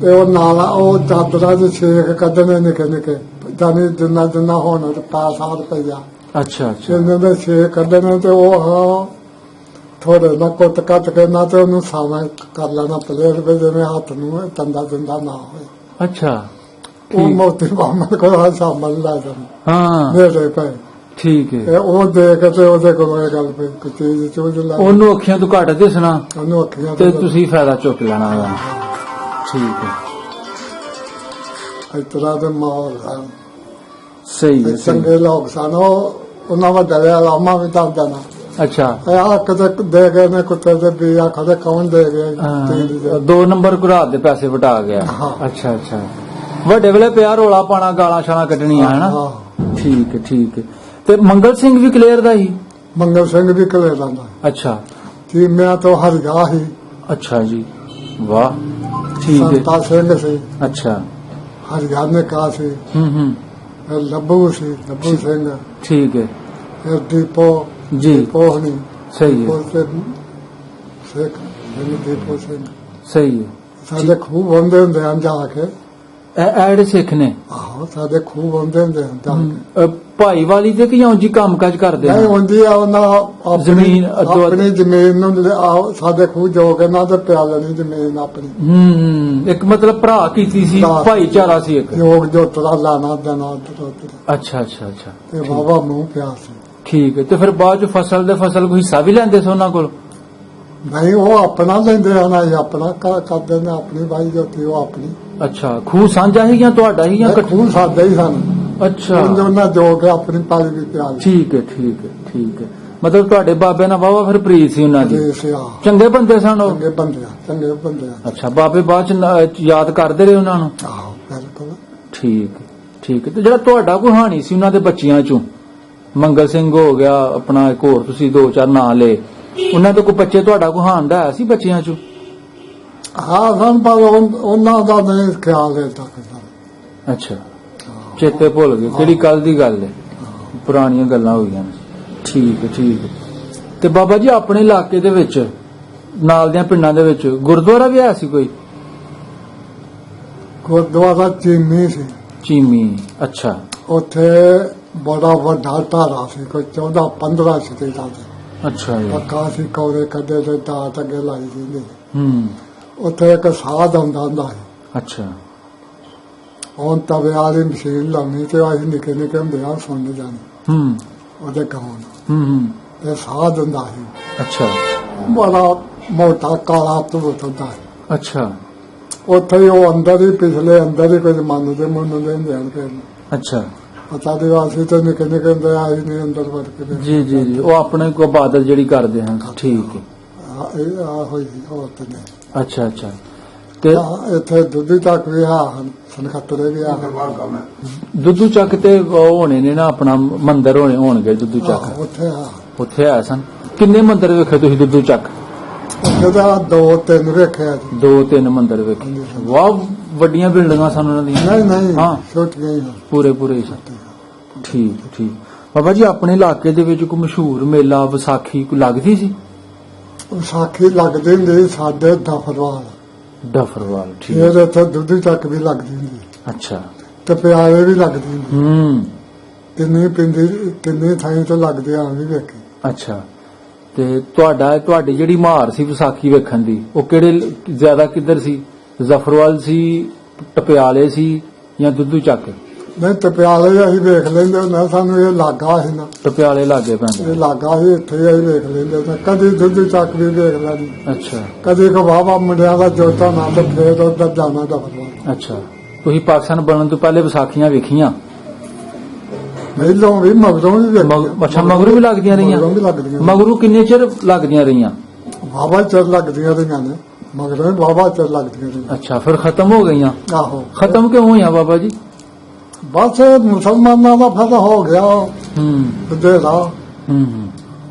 ਤੇ ਉਹ ਨਾਲਾ ਉਹ ਚਾਦਰਾਂ ਦੇ ਛੇਕ ਕੱਢਣੇ ਨਿੱਕੇ ਨਿੱਕੇ, ਜਾਨੀ ਜਿੰਨਾ ਜਿੰਨਾ ਹੁਣ ਪੈਸਾ ਰੁਪਈਆ ਅੱਛਾ ਅੱਛਾ। ਇਹਨਾਂ ਦੇ ਛੇਕ ਕੱਢਣੇ। ਤੇ ਉਹ ਥੋੜੇ ਨਾ ਕੁੱਟ ਕੱਟ ਕੇ ਨਾ ਤੇ ਉਹਨੂੰ ਸਾਵਾਂ ਕਰ ਲੈਣਾ ਪਲੇਟ ਵਿੱਚ, ਜਿਵੇਂ ਹੱਥ ਨੂੰ ਤੰਦਾ ਦਿੰਦਾ ਨਾ ਹੋਏ। ਅੱਛਾ। ਉਹ ਠੀਕ। ਮੋਤੀ ਬਾਹਮਣ ਕੋਲ ਸਾਬਣ ਲੈ ਜਾਣ ਹਾਂ। ਮੇਰੇ ਪਏ। ਠੀਕ ਹੈ। ਤੇ ਉਹ ਦੇ ਕੇ ਤੇ ਉਹਦੇ ਕੋਲ ਇਹ ਗੱਲ ਪਈ ਕਿ ਚੀਜ਼ ਚੂਝ ਲੈ ਉਹਨੂੰ ਅੱਖੀਆਂ ਤੋਂ ਘੱਟ ਦਿਸਣਾ ਉਹਨੂੰ ਅੱਖੀਆਂ ਤੇ ਤੁਸੀਂ ਫਾਇਦਾ ਚੁੱਕ ਲੈਣਾ ਉਹਦਾ। ਠੀਕ ਹੈ। ਇਸ ਤਰ੍ਹਾਂ ਦੇ ਮਾਹੌਲ ਹਨ। ਸਹੀ ਹੈ। ਸਹੀ। ਚੰਗੇ ਲੋਕ ਸਨ। ਉਹਨਾਂ ਵੱਡਾ ਲਾਮਾ ਵੀ ਦੱਸ ਦੇਣਾ। ਅੱਛਾ। ਆ ਕਦੇ ਦੇ ਗਏ ਨੇ ਕੁੱਤੇ ਦੇ ਵੀ, ਆ ਕਦੇ ਕੌਣ ਦੇ ਗਏ ਚੀਜ਼ ਦੇ। 2 ਨੰਬਰ ਘਰਾਟ ਦੇ ਪੈਸੇ ਵਟਾ ਗਿਆ। ਹਾਂ। ਅੱਛਾ ਅੱਛਾ। ਵੱਡੇ ਵੇਲੇ ਪਿਆ ਰੋਲਾ ਪਾਣਾ, ਗਾਲਾਂ ਛਾਲਾਂ ਕੱਢਣੀਆਂ ਹੈ ਨਾ। ਹਾਂ। ਠੀਕ ਹੈ ਠੀਕ ਹੈ। ਤੇ ਮੰਗਲ ਸਿੰਘ ਵੀ ਕਲੇਰ ਦਾ ਹੀ? ਮੰਗਲ ਸਿੰਘ ਵੀ ਕਲੇਰਾਂ ਦਾ। ਅੱਛਾ। ਚੀਮਿਆਂ ਤੋਂ ਹਰਗਾ ਸੀ। ਅੱਛਾ ਜੀ। ਵਾਹ। ਠੀਕ ਹੈ। ਸੰਤਾ ਸਿੰਘ ਸੀ। ਅੱਛਾ। ਹਰਗਾ ਨੇ ਕਹਾ ਸੀ। ਫਿਰ ਲੱਭੂ ਸੀ, ਲੱਭੂ ਸਿੰਘ। ਠੀਕ ਹੈ ਫਿਰ ਦੀਪੋ ਜੀ। ਪੋਹਣੀ। ਸਹੀ ਹੈ। ਸਿੱਖ ਦੀਪੋ ਸਿੰਘ। ਸਹੀ ਹੈ। ਸਾਡੇ ਖੂਬ ਆਉਂਦੇ ਹੁੰਦੇ ਹਨ ਜਾ ਕੇ। ਇਹ ਜਿਹੜੇ ਸਿੱਖ ਨੇ? ਆਹੋ ਸਾਡੇ ਖੂਬ ਆਉਂਦੇ ਹੁੰਦੇ ਹਨ ਜਾ ਕੇ। ਭਾਈ ਵਾਲੀ ਤੇ ਕਿ ਉਂਝ ਕੰਮ ਕਾਜ ਕਰਦੇ ਨਹੀਂ ਆ? ਹੁੰਦੀ ਆ ਉਹਨਾਂ ਜ਼ਮੀਨ ਆਪਣੀ ਜ਼ਮੀਨ ਨੂੰ ਸਾਡੇ ਖੂਹ ਜੋ ਕੇ ਨਾ ਤੇ ਪਿਆ ਲੈਣੀ ਜ਼ਮੀਨ ਆਪਣੀ। ਇੱਕ ਮਤਲਬ ਭਰਾ ਕੀਤੀ ਸੀ, ਭਰਾ। ਭਾਈਚਾਰਾ ਸੀ ਇੱਕ। ਯੋਗ ਜੋਤਰਾ ਲਾਣਾ ਦੇਣਾ ਉੱਧਰ। ਅੱਛਾ ਅੱਛਾ ਅੱਛਾ। ਤੇ ਬਾਬਾ ਮੂੰਹ ਪਿਆ ਸੀ। ਠੀਕ ਹੈ। ਤੇ ਫਿਰ ਬਾਅਦ ਚ ਫਸਲ ਕੋਈ ਹਿੱਸਾ ਵੀ ਲੈਂਦੇ ਸੀ ਉਹਨਾਂ ਕੋਲ? ਨਹੀਂ ਉਹ ਆਪਣਾ ਲੈਂਦੇ ਹਨ, ਅਸੀਂ ਆਪਣਾ ਕਰਦੇ ਨੇ, ਆਪਣੀ ਬਾਈ ਜੋਤੀ ਉਹ ਆਪਣੀ। ਅੱਛਾ। ਖੂਹ ਸਾਂਝਾ ਸੀ ਜਾਂ ਤੁਹਾਡਾ ਸੀ ਜਾਂ ਖੂਹ ਸਾਡੇ ਹੀ ਸਨ। ਅੱਛਾ। ਉਹਨਾਂ ਜੋ ਕੇ ਆਪਣੀ ਪਾਲੀ ਵੀ ਪਿਆ। ਠੀਕ ਹੈ ਠੀਕ ਹੈ ਠੀਕ ਹੈ। ਮਤਲਬ ਤੁਹਾਡੇ ਬਾਬੇ ਨਾਲ ਵਾਹਵਾ ਫਿਰ ਪ੍ਰੀਤ ਸੀ ਉਹਨਾਂ ਦੀ? ਚੰਗੇ ਬੰਦੇ ਸਨ ਉਹ? ਚੰਗੇ ਬੰਦੇ ਆ, ਚੰਗੇ ਬੰਦੇ ਆ। ਅੱਛਾ। ਬਾਬੇ ਬਾਅਦ ਚ ਯਾਦ ਕਰਦੇ ਰਹੇ ਉਹਨਾਂ ਨੂੰ? ਆਹੋ ਬਿਲਕੁਲ। ਠੀਕ ਠੀਕ ਹੈ। ਤੇ ਜਿਹੜਾ ਤੁਹਾਡਾ ਕਹਾਣੀ ਸੀ ਉਹਨਾਂ ਦੇ ਬੱਚਿਆਂ ਚੋਂ, ਮੰਗਲ ਸਿੰਘ ਹੋ ਗਿਆ, ਆਪਣਾ ਇੱਕ ਹੋਰ ਤੁਸੀਂ 2-4 ਨਾਂ ਲਏ, ਉਹਨਾਂ ਦੇ ਕੋਈ ਬੱਚੇ ਤੁਹਾਡਾ ਕਹਾਣ ਦਾ ਹੈ ਸੀ ਬੱਚਿਆਂ ਚੋਂ? ਹਾਂ ਸਨ, ਪਰ ਉਹਨਾਂ ਦਾ ਨਹੀਂ ਖਿਆਲ ਹੈ ਤੱਕ। ਅੱਛਾ। ਚੇਤੇ ਭੁੱਲ ਗਏ, ਕਿਹੜੀ ਕੱਲ ਦੀ ਗੱਲ ਹੈ, ਪੁਰਾਣੀਆਂ ਗੱਲਾਂ ਹੋ ਗਈਆਂ। ਠੀਕ ਹੈ ਠੀਕ ਹੈ। ਤੇ ਬਾਬਾ ਜੀ ਆਪਣੇ ਇਲਾਕੇ ਦੇ ਵਿੱਚ ਨਾਲ ਦੀਆਂ ਪਿੰਡਾਂ ਦੇ ਵਿੱਚ ਗੁਰਦੁਆਰਾ ਵੀ ਹੈ ਸੀ ਕੋਈ? ਗੁਰਦੁਆਰਾ ਚੀਮੀ ਸੀ। ਚੀਮੀ। ਅੱਛਾ। ਉੱਥੇ ਬੜਾ ਵੱਡਾ ਧਾਰਾ ਸੀ, ਕੋਈ 14-15 ਸੀ ਦਾ। ਅੱਛਾ ਜੀ। ਪੱਕਾ ਸੀ, ਕੌਰੇ ਕੱਢੇ ਤੇ ਦਾਤ ਅੱਗੇ ਲਾਈ ਸੀ। ਉੱਥੇ ਇੱਕ ਸਾਧ ਆਉਂਦਾ ਹੁੰਦਾ ਸੀ। ਅੱਛਾ। ਹੁਣ ਤਵੇ ਵਾਲੀ ਮਸ਼ੀਨ ਲਾਉਣੀ ਤੇ ਅਸੀਂ ਨਿੱਕੇ ਨਿੱਕੇ ਹੁੰਦੇ ਆ ਸੁਣ ਜਾਣੀ ਉਹਦੇ ਗਾਉਣ। ਤੇ ਸਾਧ ਹੁੰਦਾ ਸੀ। ਅੱਛਾ। ਬੜਾ ਮੋਟਾ ਕਾਲਾ ਧੂਤ ਹੁੰਦਾ ਸੀ। ਅੱਛਾ। ਉੱਥੇ ਹੀ ਉਹ ਅੰਦਰ ਹੀ ਪਿਛਲੇ ਅੰਦਰ ਹੀ ਕੁਝ ਮੰਨਦੇ ਹੁੰਦੇ ਹਨ ਕਿ ਅੱਛਾ। ਪਤਾ ਦੇ ਵਾਸਤੇ ਤੇ ਨਿੱਕੇ ਨਿੱਕੇ ਹੁੰਦੇ ਆ ਹੀ ਨਹੀਂ ਅੰਦਰ ਵੜ ਕੇ। ਜੀ ਜੀ ਜੀ। ਉਹ ਆਪਣੇ ਕੋ ਇਬਾਦਤ ਜਿਹੜੀ ਕਰਦੇ ਹਨ। ਠੀਕ ਹੈ। ਇਹ ਹੋਈ ਔਰਤ ਨੇ। ਅੱਛਾ ਅੱਛਾ। ਤੇ ਇੱਥੇ ਦੁੱਧੀ ਤੱਕ ਵੀ ਹਨ, ਸਨਖਤਰੇ ਵੀ ਆ। ਦੁੱਧੂ ਚੱਕ ਤੇ ਉਹ ਹੋਣੇ ਨੇ ਨਾ, ਆਪਣਾ ਮੰਦਿਰ ਹੋਣਗੇ ਦੁੱਧੂ ਚੱਕ। ਉੱਥੇ ਆਇਆ ਸਨ। ਕਿੰਨੇ ਮੰਦਿਰ ਵੇਖੇ ਤੁਸੀਂ ਦੁੱਧੂ ਚੱਕ? ਉੱਥੇ ਤਾਂ 2-3 ਵੇਖਿਆ ਜੀ। 2-3 ਮੰਦਿਰ ਵੇਖੇ। ਵਾਹ, ਵੱਡੀਆਂ ਬਿਲਡਿੰਗਾਂ ਸਨ ਉਹਨਾਂ ਦੀਆਂ? ਨਹੀਂ ਹਾਂ, ਛੋਟੀਆਂ ਹੀ। ਪੂਰੇ ਠੀਕ ਠੀਕ। ਬਾਬਾ ਜੀ ਆਪਣੇ ਇਲਾਕੇ ਦੇ ਵਿੱਚ ਕੋਈ ਮਸ਼ਹੂਰ ਮੇਲਾ, ਵਿਸਾਖੀ ਕੋਈ ਲੱਗਦੀ ਸੀ? ਵਿਸਾਖੀ ਲੱਗਦੀ ਹੁੰਦੀ ਸਾਡੇ ਡਫਰਵਾਲ। ਡਫਰਵਾਲ। ਠੀਕ। ਫਿਰ ਇੱਥੇ ਦੁੱਧੀ ਚੱਕ ਵੀ ਲੱਗਦੀ ਹੁੰਦੀ। ਅੱਛਾ। ਟਪਿਆਲੇ ਵੀ ਲੱਗਦੀ ਹੁੰਦੀ, ਹੂੰ ਤਿੰਨੇ ਪਿੰਡੀ ਤਿੰਨੇ ਥਾਈਂ ਤੋਂ ਲੱਗਦੇ ਆ ਵੀ ਵੇਖੀ। ਅੱਛਾ। ਤੇ ਤੁਹਾਡੀ ਜਿਹੜੀ ਮਾਰ ਸੀ ਵਿਸਾਖੀ ਵੇਖਣ ਦੀ, ਉਹ ਕਿਹੜੇ ਜ਼ਿਆਦਾ ਕਿੱਧਰ ਸੀ? ਜ਼ਫਰਵਾਲ ਸੀ, ਟਪਿਆਲੇ ਸੀ ਜਾਂ ਦੁੱਧੂ ਚੱਕ? ਨਹੀਂ ਟਪਿਆਲੇ ਅਸੀਂ ਵੇਖ ਲੈਂਦੇ ਹੁੰਦੇ, ਸਾਨੂੰ ਇਹ ਲਾਗਾ ਸੀ ਨਾ, ਟਪਿਆਲੇ ਲਾਗੇ ਇਹ ਪੈਂਦਾ। ਲਾਗਾ ਸੀ, ਇੱਥੇ ਅਸੀਂ ਵੇਖ ਲੈਂਦੇ ਹੁੰਦੇ। ਕਦੀ ਦੁੱਧ ਚੱਕ ਵੀ ਵੇਖ ਲੈਣੀ, ਅੱਛਾ ਕਦੀ ਵਾਹਵਾ ਮੁੰਡਿਆਂ ਦਾ ਜੋਤਾ ਨਾਲ ਫੇਰ ਉੱਧਰ ਜਾਣਾ ਦਫਰਵਾਲ। ਅੱਛਾ। ਤੁਸੀਂ ਪਾਕਿਸਤਾਨ ਬਣਨ ਤੋਂ ਪਹਿਲੇ ਵਿਸਾਖੀਆਂ ਵੇਖੀਆਂ? ਪਹਿਲੋਂ ਵੀ ਮਗਰੋਂ ਵੀ ਵੇਖੀਆਂ। ਅੱਛਾ, ਮਗਰੂ ਵੀ ਲੱਗਦੀਆਂ ਰਹੀਆਂ? ਮਗਰੋਂ ਵੀ ਲੱਗਦੀਆਂ, ਮਗਰੂ ਕਿੰਨੇ ਚਿਰ ਲੱਗਦੀਆਂ ਰਹੀਆਂ? ਵਾਹਵਾ ਚਿਰ ਲੱਗਦੀਆਂ ਰਹੀਆਂ ਨੇ, ਮਗਰੋਂ ਵਾਹਵਾ ਚਿਰ ਲੱਗਦੀਆਂ ਰਹੀਆਂ। ਅੱਛਾ, ਫਿਰ ਖਤਮ ਹੋ ਗਈਆਂ? ਆਹੋ, ਖਤਮ ਕਿਉਂ ਹੋਈਆਂ ਬਾਬਾ ਜੀ? ਬਸ ਮੁਸਲਮਾਨਾਂ ਦਾ ਫਾਇਦਾ ਹੋ ਗਿਆ, ਹੂੰ ਬਥੇਰਾ ਹੂੰ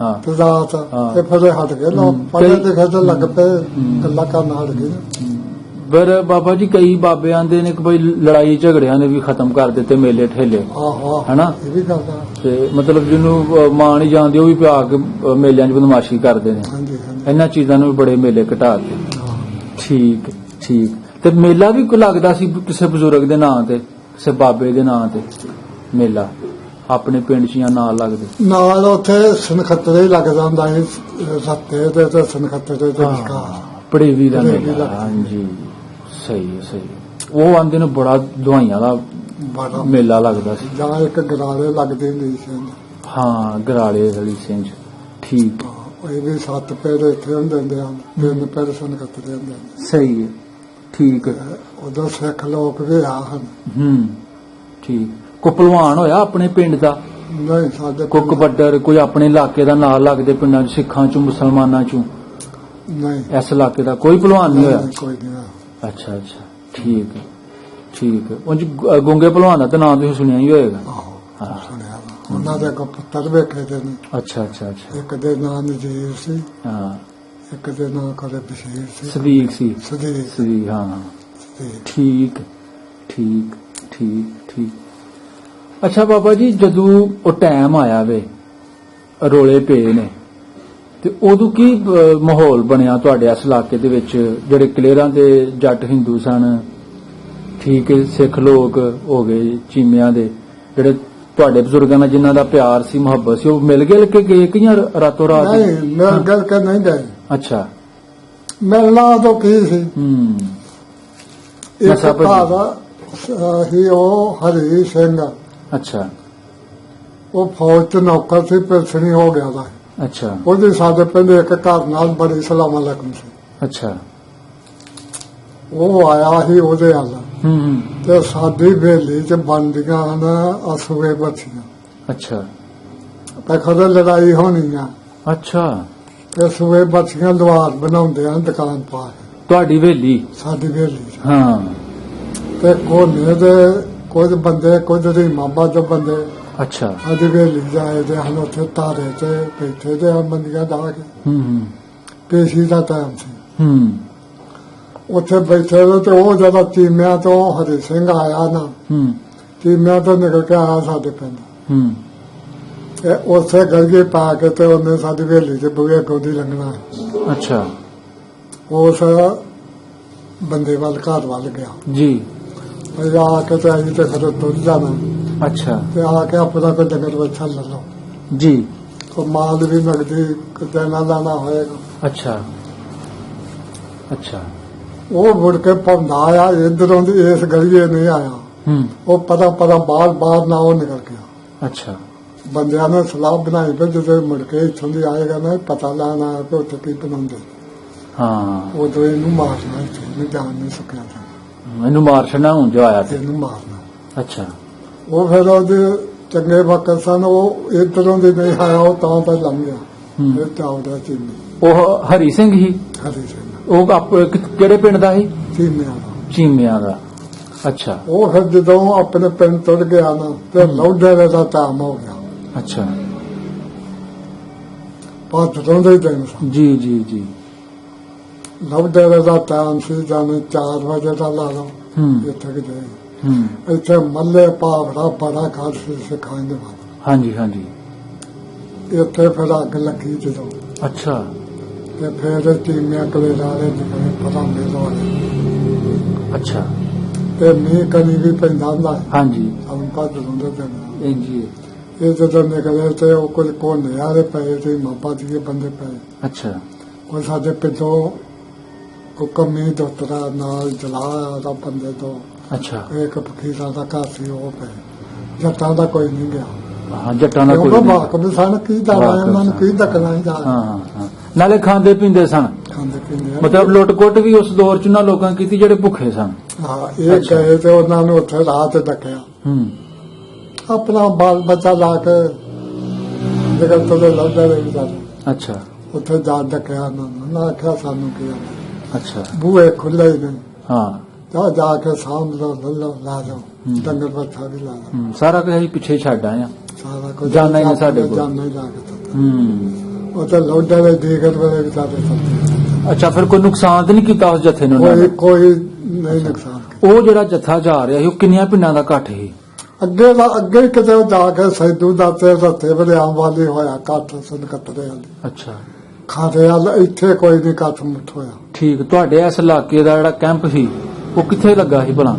ਹਾਂ ਰਾਤ ਹਾਂ। ਤੇ ਫਿਰ ਹਟ ਗਏ ਲੋਕ, ਪੜ੍ਹੇ ਲਿਖੇ ਤੇ ਲੱਗ ਪਏ ਗੱਲਾਂ ਕਰਨ ਹਟ ਗਏ। ਫਿਰ ਬਾਬਾ ਜੀ ਕਈ ਬਾਬੇ ਆਂਦੇ ਨੇ ਕਿ ਬਈ ਲੜਾਈ ਝਗੜਿਆਂ ਨੇ ਵੀ ਖਤਮ ਕਰ ਦਿੱਤੇ ਮੇਲੇ ਠੇਲੇ, ਆਹੋ ਹਨਾ? ਇਹ ਵੀ ਕਰਦਾ। ਤੇ ਮਤਲਬ ਜਿਹਨੂੰ ਮਾਂ ਨਹੀਂ ਜਾਣਦੇ ਉਹ ਵੀ ਪਿਆ ਕੇ ਮੇਲਿਆਂ 'ਚ ਬਦਮਾਸ਼ੀ ਕਰਦੇ ਨੇ। ਹਾਂਜੀ ਹਾਂਜੀ ਇਹਨਾਂ ਚੀਜ਼ਾਂ ਨੂੰ ਵੀ ਬੜੇ ਮੇਲੇ ਘਟਾ ਦਿੱਤੇ। ਹਾਂ। ਠੀਕ ਠੀਕ। ਤੇ ਮੇਲਾ ਵੀ ਕੋਈ ਲੱਗਦਾ ਸੀ ਕਿਸੇ ਬਜ਼ੁਰਗ ਦੇ ਨਾਂ ਤੇ, ਕਿਸੇ ਬਾਬੇ ਦੇ ਨਾਂ ਤੇ ਮੇਲਾ ਆਪਣੇ ਪਿੰਡ 'ਚ ਜਾਂ ਨਾਲ ਲੱਗਦੇ? ਨਾਲ ਉੱਥੇ ਸਨਖੱਤਰੇ ਲੱਗਦਾ ਹੁੰਦਾ ਸੀ, ਸੱਤੇ ਤੇ ਸਨਖੱਤਰੇ ਤੇ ਵਿਚਕਾਰ ਪੜੇਵੀ ਦਾ ਪੜੇਵੀ ਮੇਲਾ। ਲੱਗਦਾ। ਹਾਂਜੀ, ਸਹੀ ਹੈ ਸਹੀ ਹੈ। ਉਹ ਆਂਦੇ ਨੇ ਬੜਾ ਦਵਾਈਆਂ ਦਾ ਬੜਾ ਮੇਲਾ ਲੱਗਦਾ ਸੀ। ਜਾਂ ਇੱਕ ਗਰਾਲੇ ਲੱਗਦੇ ਹੁੰਦੇ ਸੀ। ਹਾਂ, ਗਰਾਲੇ ਵਾਲੀ ਸਿੰਘ। ਠੀਕ ਇਹ ਵੀ 7 ਪੈਰ ਇੱਥੇ ਹੁੰਦੇ ਹਨ, 3 ਪੈਰ ਸਨਖੱਤਰੇ ਹੁੰਦੇ ਹਨ। ਸਹੀ ਹੈ ਠੀਕ ਹੈ। ਉਦੋਂ ਸਿੱਖ ਲੋਕ ਵੀ ਆ ਹਨ। ਹੂੰ ਠੀਕ। ਕੋ ਭਲਵਾਨ ਹੋਇਆ ਆਪਣੇ ਪਿੰਡ ਦਾ? ਨਹੀਂ ਸਾਡੇ ਕੋਈ ਕਬੱਡਰ, ਕੋਈ ਆਪਣੇ ਇਲਾਕੇ ਦਾ ਨਾਲ ਲੱਗਦੇ ਪਿੰਡਾਂ 'ਚ, ਸਿੱਖਾਂ 'ਚੋਂ ਮੁਸਲਮਾਨਾਂ 'ਚੋਂ, ਨਹੀਂ ਇਸ ਇਲਾਕੇ ਦਾ ਕੋਈ ਭਲਵਾਨ ਨਹੀਂ ਹੋਇਆ? ਕੋਈ ਨਹੀਂ ਹੋਇਆ। ਅੱਛਾ ਅੱਛਾ ਠੀਕ ਹੈ ਠੀਕ ਹੈ। ਉਂਝ ਗੁੰਗੇ ਭਲਵਾਨ ਦਾ ਤਾਂ ਨਾਂ ਤੁਸੀਂ ਸੁਣਿਆ ਹੀ ਹੋਏਗਾ। ਆਹੋ ਹਾਂ। ਸੁਣਿਆ ਵਾ। ਉਹਨਾਂ ਦੇ ਕੋ ਪੁੱਤਰ ਵੇਖੇ ਦੇ ਨੇ, ਅੱਛਾ ਅੱਛਾ ਅੱਛਾ ਇੱਕ ਦੇ ਨਾਂ ਨਜ਼ੀਰ ਸੀ, ਹਾਂ। ਇੱਕ ਦੇ ਨਾਂ ਕਦੇ ਬਸ਼ੀਰ ਸੀ, ਸਦੀਕ ਸੀ। ਸਦੀਕ ਸਦੀਕ ਹਾਂ। ਸੀ। ਠੀਕ ਠੀਕ ਠੀਕ ਠੀਕ। ਅੱਛਾ ਬਾਬਾ ਜੀ, ਜਦੋਂ ਉਹ ਟਾਈਮ ਆਇਆ ਵੇ, ਰੋਲੇ ਪਏ ਨੇ, ਤੇ ਉਦੋਂ ਕੀ ਮਾਹੌਲ ਬਣਿਆ ਤੁਹਾਡੇ ਇਸ ਇਲਾਕੇ ਦੇ ਵਿੱਚ? ਜਿਹੜੇ ਕਲੇਰਾਂ ਦੇ ਜੱਟ ਹਿੰਦੂ ਸਨ, ਠੀਕ ਹੈ, ਸਿੱਖ ਲੋਕ ਹੋ ਗਏ, ਚੀਮਿਆਂ ਦੇ ਜਿਹੜੇ ਤੁਹਾਡੇ ਬਜ਼ੁਰਗਾਂ ਨਾਲ ਜਿਨ੍ਹਾਂ ਦਾ ਪਿਆਰ ਸੀ, ਮੁਹੱਬਤ ਸੀ, ਉਹ ਮਿਲ ਗਿਲ ਕੇ ਗਏ ਕਿ ਜਾਂ ਰਾਤੋਂ ਰਾਤ? ਨਹੀਂ ਮਿਲ ਗਿਲ ਕੇ ਨਹੀਂ ਗਏ। ਅੱਛਾ। ਮਿਲਣਾ ਤਾਂ ਕੀ ਸੀ, ਹੂੰ ਇੱਕ ਨਸ਼ਾ ਭੱਜੀ। ਘਰ ਹੀ ਉਹ ਹਰੀ ਸਿੰਘ, ਅੱਛਾ ਉਹ ਫੌਜ ਚ ਨੌਕਰ ਸੀ, ਪਿਲਸਣੀ ਹੋ ਗਿਆ ਦਾ। ਅੱਛਾ ਉਹਦੀ ਸਾਡੇ ਪਿੰਡ ਇੱਕ ਘਰ ਨਾਲ ਬੜੀ ਸਲਾਮ ਅਲੈਕੁਮ ਸੀ। ਅੱਛਾ। ਉਹ ਆਇਆ ਸੀ ਉਹਦੇ ਵੱਲ, ਹੂੰ ਤੇ ਸਾਡੀ ਹਵੇਲੀ ਚ ਬਣਦੀਆਂ ਹਨ ਅਸੂਏ ਬੱਚੀਆਂ, ਅੱਛਾ ਤੇ ਖਰੇ ਲੜਾਈ ਹੋਣੀ ਆ, ਅੱਛਾ। ਤੇ ਸੂਏ ਬੱਚੀਆਂ ਲਵਾਰ ਬਣਾਉਂਦੇ ਹਨ ਦੁਕਾਨ ਪਾ ਕੇ ਤੁਹਾਡੀ ਹਵੇਲੀ? ਸਾਡੀ ਹਵੇਲੀ ਚ। ਹਾਂ। ਤੇ ਕੋਨੇ ਦੇ ਕੁਝ ਬੰਦੇ, ਕੁਝ ਰੀਮਾਂ ਦੇ ਬੰਦੇ ਅੱਛਾ। ਸਾਡੀ ਹਵੇਲੀ ਜਾਏ ਦੇ ਹਨ, ਉੱਥੇ ਤਾਰੇ ਤੇ ਬੈਠੇ ਦੇ ਹਨ ਮੰਦੀਆਂ ਡਾ ਕੇ। ਹੂੰ ਪੇਸ਼ੀ ਦਾ ਟਾਈਮ ਸੀ, ਹੂੰ ਉੱਥੇ ਬੈਠੇ ਰਹੇ ਤੇ ਉਹ ਜਦੋਂ ਚੀਮਿਆਂ ਤੋਂ ਹਰੀ ਸਿੰਘ ਆਇਆ ਨਾ, ਹੂੰ ਚੀਮਿਆਂ ਤੋਂ ਨਿਕਲ ਕੇ ਆਇਆ ਸਾਡੇ ਪਿੰਡ, ਹੂੰ ਤੇ ਉੱਥੇ ਗਲਗੇ ਪਾ ਕੇ ਤੇ ਉਹਨੇ ਸਾਡੀ ਹਵੇਲੀ ਦੇ ਬੂਹੇ ਅੱਗੋਂ ਦੀ ਲੰਘਣਾ। ਅੱਛਾ ਉਸ ਬੰਦੇ ਵੱਲ ਘਰ ਵੱਲ ਗਿਆ, ਜੀ। ਤੇ ਆ ਕੇ ਤੇ ਅਸੀਂ ਤੇ ਫਿਰ ਤੁਰ ਜਾਣਾ, ਅੱਛਾ ਤੇ ਆ ਕੇ ਆਪਣਾ ਕੋਈ ਡੰਗਰ ਬੱਚਾ ਲੈ ਲਓ, ਜੀ। ਕੋ ਮਾਲ ਵੀ ਨਗਦੀ ਕਿਤੇ ਨਾ ਲਾਣਾ ਹੋਏਗਾ। ਅੱਛਾ ਅੱਛਾ। ਉਹ ਮੁੜ ਕੇ ਭੰਦਾ ਆਇਆ, ਇਧਰੋਂ ਦੀ ਇਸ ਗਲੀਏ ਨਹੀਂ ਆਇਆ, ਹੂੰ ਉਹ ਪਤਾ ਬਾਹਰ ਨਾ ਉਹ ਨਿਕਲ ਗਿਆ। ਅੱਛਾ ਬੰਦਿਆਂ ਨੇ ਸਲਾਹ ਬਣਾਈ ਵੀ ਜਦੋਂ ਮੁੜ ਕੇ ਇੱਥੋਂ ਦੀ ਆਏਗਾ ਨਾ ਪਤਾ ਲੈਣਾ ਕਿ ਉੱਥੇ ਕੀ ਬਣਾਉਂਦੇ, ਹਾਂ। ਉਦੋਂ ਇਹਨੂੰ ਮਾਰਨਾ, ਇਹਨੂੰ ਜਾਣ ਨਹੀਂ ਸਕਿਆ ਸੀ, ਇਹਨੂੰ ਮਾਰ ਛੱਡਣਾ ਹੁਣ ਜੋ ਆਇਆ ਤੇ? ਇਹਨੂੰ ਮਾਰਨਾ। ਅੱਛਾ। ਉਹ ਫਿਰ ਉਹਦੇ ਚੰਗੇ ਵਕਤ ਸਨ, ਉਹ ਇਧਰੋਂ ਦੀ ਨਹੀਂ ਆਇਆ, ਉਹ ਤਾਂ ਤਾਂ ਲੰਘ ਗਿਆ। ਹੂੰ। ਫਿਰ ਚਾਉਦਾ ਚੀਮੀ, ਉਹ ਹਰੀ ਸਿੰਘ ਹੀ? ਹਰੀ ਸਿੰਘ ਉਹ ਕਿਹੜੇ ਪਿੰਡ ਦਾ ਸੀ? ਚੀਮਿਆਂ ਦਾ। ਚੀਮਿਆਂ ਦਾ। ਅੱਛਾ ਉਹ ਫਿਰ ਜਦੋਂ ਆਪਣੇ ਪਿੰਡ ਤੁਰ ਗਿਆ ਨਾ, ਤੇ ਲੌਂਡੇ ਦਾ ਟਾਈਮ ਹੋ ਗਿਆ। ਅੱਛਾ ਭਾਦਰੋਂ ਦੇ ਦਿਨ ਸਨ, ਜੀ ਜੀ ਜੀ। ਲੌਂਡੇ ਦਾ ਟਾਈਮ ਸੀ, ਜਾਣੇ 4 ਵਜੇ ਦਾ ਲਾ ਲਓ। ਹੂੰ ਇੱਥੇ ਕਿ ਜਾਏ, ਹੂੰ ਇੱਥੇ ਮੱਲੇ ਪਾਵੜਾ ਬੜਾ ਘਰ ਸੀ ਸਿਖਾਉਣ ਦੇ ਬਾਅਦ, ਹਾਂਜੀ ਹਾਂਜੀ। ਇੱਥੇ ਫਿਰ ਅੱਗ ਲੱਗੀ ਜਦੋਂ, ਅੱਛਾ ਤੇ ਫਿਰ ਚੀਮਿਆਂ ਕਲੇ ਵਾਲੇ ਜਿਹੜੇ ਪਤਾ ਮੇਰੇ ਵਾਲੇ, ਅੱਛਾ। ਤੇ ਮੀਂਹ ਕਣੀ ਵੀ ਪੈਂਦਾ ਹੁੰਦਾ ਹੈ ਹਾਂਜੀ ਸਾਨੂੰ ਭਾਦਰੋਂ ਦੇ ਦਿਨ ਇੰਜੀ ਇਹ ਜਦੋਂ ਨਿਕਲੇ ਤੇ ਉਹ ਕੁਝ ਕੋਨੇ ਵਾਲੇ ਪਏ ਤੇ ਮਾਪਾ ਜੀ ਬੰਦੇ ਪਏ ਅੱਛਾ ਉਹ ਸਾਡੇ ਪਿੱਛੋਂ ਉਹ ਕਮੀ ਦੋਤਰਾ ਨਾਲ ਜਲਾਇਆ ਦਾ ਬੰਦੇ ਤੋਂ ਅੱਛਾ ਇੱਕ ਫਕੀਰਾਂ ਦਾ ਘਰ ਸੀ ਉਹ ਪਏ ਜੱਟਾਂ ਦਾ ਕੋਈ ਨਹੀਂ ਗਿਆ ਹਾਂ ਜੱਟਾਂ ਦਾ ਕੋਈ ਉਹ ਨਹੀਂ। ਬਾਕ ਵੀ ਸਨ ਕੀ ਦਾਣਾ ਉਹਨਾਂ ਨੂੰ ਕੀ ਧੱਕਣਾ ਹੀ ਜਾ ਹਾਂ ਨਾਲੇ ਖਾਂਦੇ ਪੀਂਦੇ ਸਨ ਖਾਂਦੇ ਪੀਂਦੇ ਆ। ਮਤਲਬ ਲੁੱਟ-ਕੁੱਟ ਵੀ ਉਸ ਦੌਰ 'ਚ ਨਾ ਲੋਕਾਂ ਕੀਤੀ ਜਿਹੜੇ ਭੁੱਖੇ ਸਨ। ਹਾਂ ਇਹ ਗਏ ਤੇ ਉਹਨਾਂ ਨੂੰ ਉੱਥੇ ਰਾਹ ਤੇ ਡੱਕਿਆ ਆਪਣਾ ਬਾਲ ਬੱਚਾ ਲਾ ਕੇ ਜਗਤ ਤੋਂ ਲੱਭਦਾ ਰਹੇ ਵਿਚਾਰੇ ਅੱਛਾ ਉੱਥੇ ਜਾ ਡੱਕਿਆ ਉਹਨਾਂ ਨੂੰ ਨਾ ਆਖਿਆ ਸਾਨੂੰ ਕੀ ਆਉਂਦਾ ਅੱਛਾ ਬੂਹੇ ਖੁੱਲੇ ਹੀ ਨੇ ਹਾਂ ਜਾ ਕੇ ਸਾਂਭ ਲਓ ਲੱਲੋ ਲਾ ਜਾਓ ਡੰਗਰ ਬੱਚਾ ਵੀ ਲਾ ਲਓ ਸਾਰਾ ਕੁਝ ਅਸੀਂ ਪਿੱਛੇ ਛੱਡ ਆਏ ਆ ਸਾਰਾ ਕੁਝ ਜਾਨਾ ਹੀ ਨਹੀਂ ਸਾਡੇ ਕੋਲ। ਜਾਨਾ ਹੀ ਲਾ ਕੇ ਦਿੱਤਾ। ਉੱਥੇ ਲੋਡੇ ਦੇ ਦੀਗਰ ਵੇਲੇ ਵਿਚਾਰੇ ਸੱਤੇ ਅੱਛਾ ਫਿਰ ਕੋਈ ਨੁਕਸਾਨ ਤਾਂ ਨਹੀਂ ਕੀਤਾ ਉਸ ਜਥੇ ਨੂੰ ਉਹਨਾਂ ਨੇ? ਕੋਈ ਨਹੀਂ ਨੁਕਸਾਨ ਕੀਤਾ। ਉਹ ਜਿਹੜਾ ਜਥਾ ਜਾ ਰਿਹਾ ਸੀ ਉਹ ਕਿੰਨੀਆਂ ਪਿੰਡਾਂ ਦਾ ਇਕੱਠ ਸੀ? ਅੱਗੇ ਕਿਤੇ ਉਹ ਜਾ ਕੇ ਸੈਦੂ ਦਾ ਤੇ ਰੱਤੇ ਬਲਿਆਮ ਵਾਲੀ ਹੋਇਆ ਕੱਠ ਸਨ ਕੱਤਰੇ ਵਾਲੀ ਅੱਛਾ ਖਾਦੇ ਵਾਲ ਇੱਥੇ ਕੋਈ ਨਹੀਂ ਕੱਠ ਮੁੱਠ ਹੋਇਆ ਠੀਕ ਤੁਹਾਡੇ ਇਸ ਇਲਾਕੇ ਦਾ ਜਿਹੜਾ ਕੈਂਪ ਸੀ ਉਹ ਕਿੱਥੇ ਲੱਗਾ ਸੀ ਭਲਾ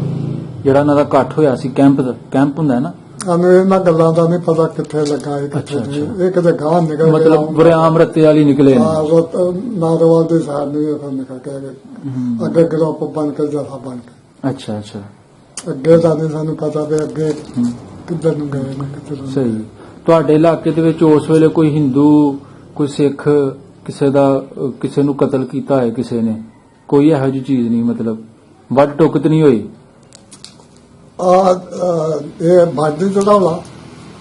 ਜਿਹੜਾ ਇਹਨਾਂ ਦਾ ਇਕੱਠ ਹੋਇਆ ਸੀ ਕੈਂਪ ਹੁੰਦਾ ਹੈ ਨਾ ਸਾਨੂੰ ਇਹਨਾਂ ਗੱਲਾਂ ਦਾ ਨਹੀਂ ਪਤਾ ਕਿੱਥੇ ਲੱਗਾ ਇਹ ਕਿੱਥੇ ਅੱਛਾ, ਨਹੀਂ ਅੱਛਾ। ਇਹ ਕਿਤੇ ਗਾਂ ਨਿਕਲ ਮਤਲਬ ਬਰਿਆਮ ਰੱਤੇ ਵਾਲੀ ਨਿਕਲੇ ਨੇ। ਨਾਰਵਾਲ ਦੇ ਸਾਹ ਨਹੀਂ ਫਿਰ ਨਿਕਲ ਕੇ ਗਏ। ਅੱਗੇ ਗਰੁੱਪ ਬਣ ਕੇ ਜਥਾ ਬਣ ਕੇ ਅੱਛਾ ਅੱਛਾ ਅੱਗੇ ਤਾਂ ਨਹੀਂ ਸਾਨੂੰ ਪਤਾ ਵੀ ਅੱਗੇ ਕਿੱਧਰ ਨੂੰ ਗਏ ਨੇ ਕਿੱਧਰ ਨੂੰ ਸਹੀ ਤੁਹਾਡੇ ਇਲਾਕੇ ਦੇ ਵਿੱਚ ਉਸ ਵੇਲੇ ਕੋਈ ਹਿੰਦੂ ਕੋਈ ਸਿੱਖ ਕਿਸੇ ਨੂੰ ਕਤਲ ਕੀਤਾ ਹੈ ਕਿਸੇ ਨੇ ਕੋਈ ਇਹੋ ਜਿਹੀ ਚੀਜ਼ ਨਹੀਂ ਮਤਲਬ ਵੱਢ ਟੁੱਕ ਨਹੀਂ ਹੋਈ? ਇਹ ਬਾਡੀ ਚੜਾਉਣਾ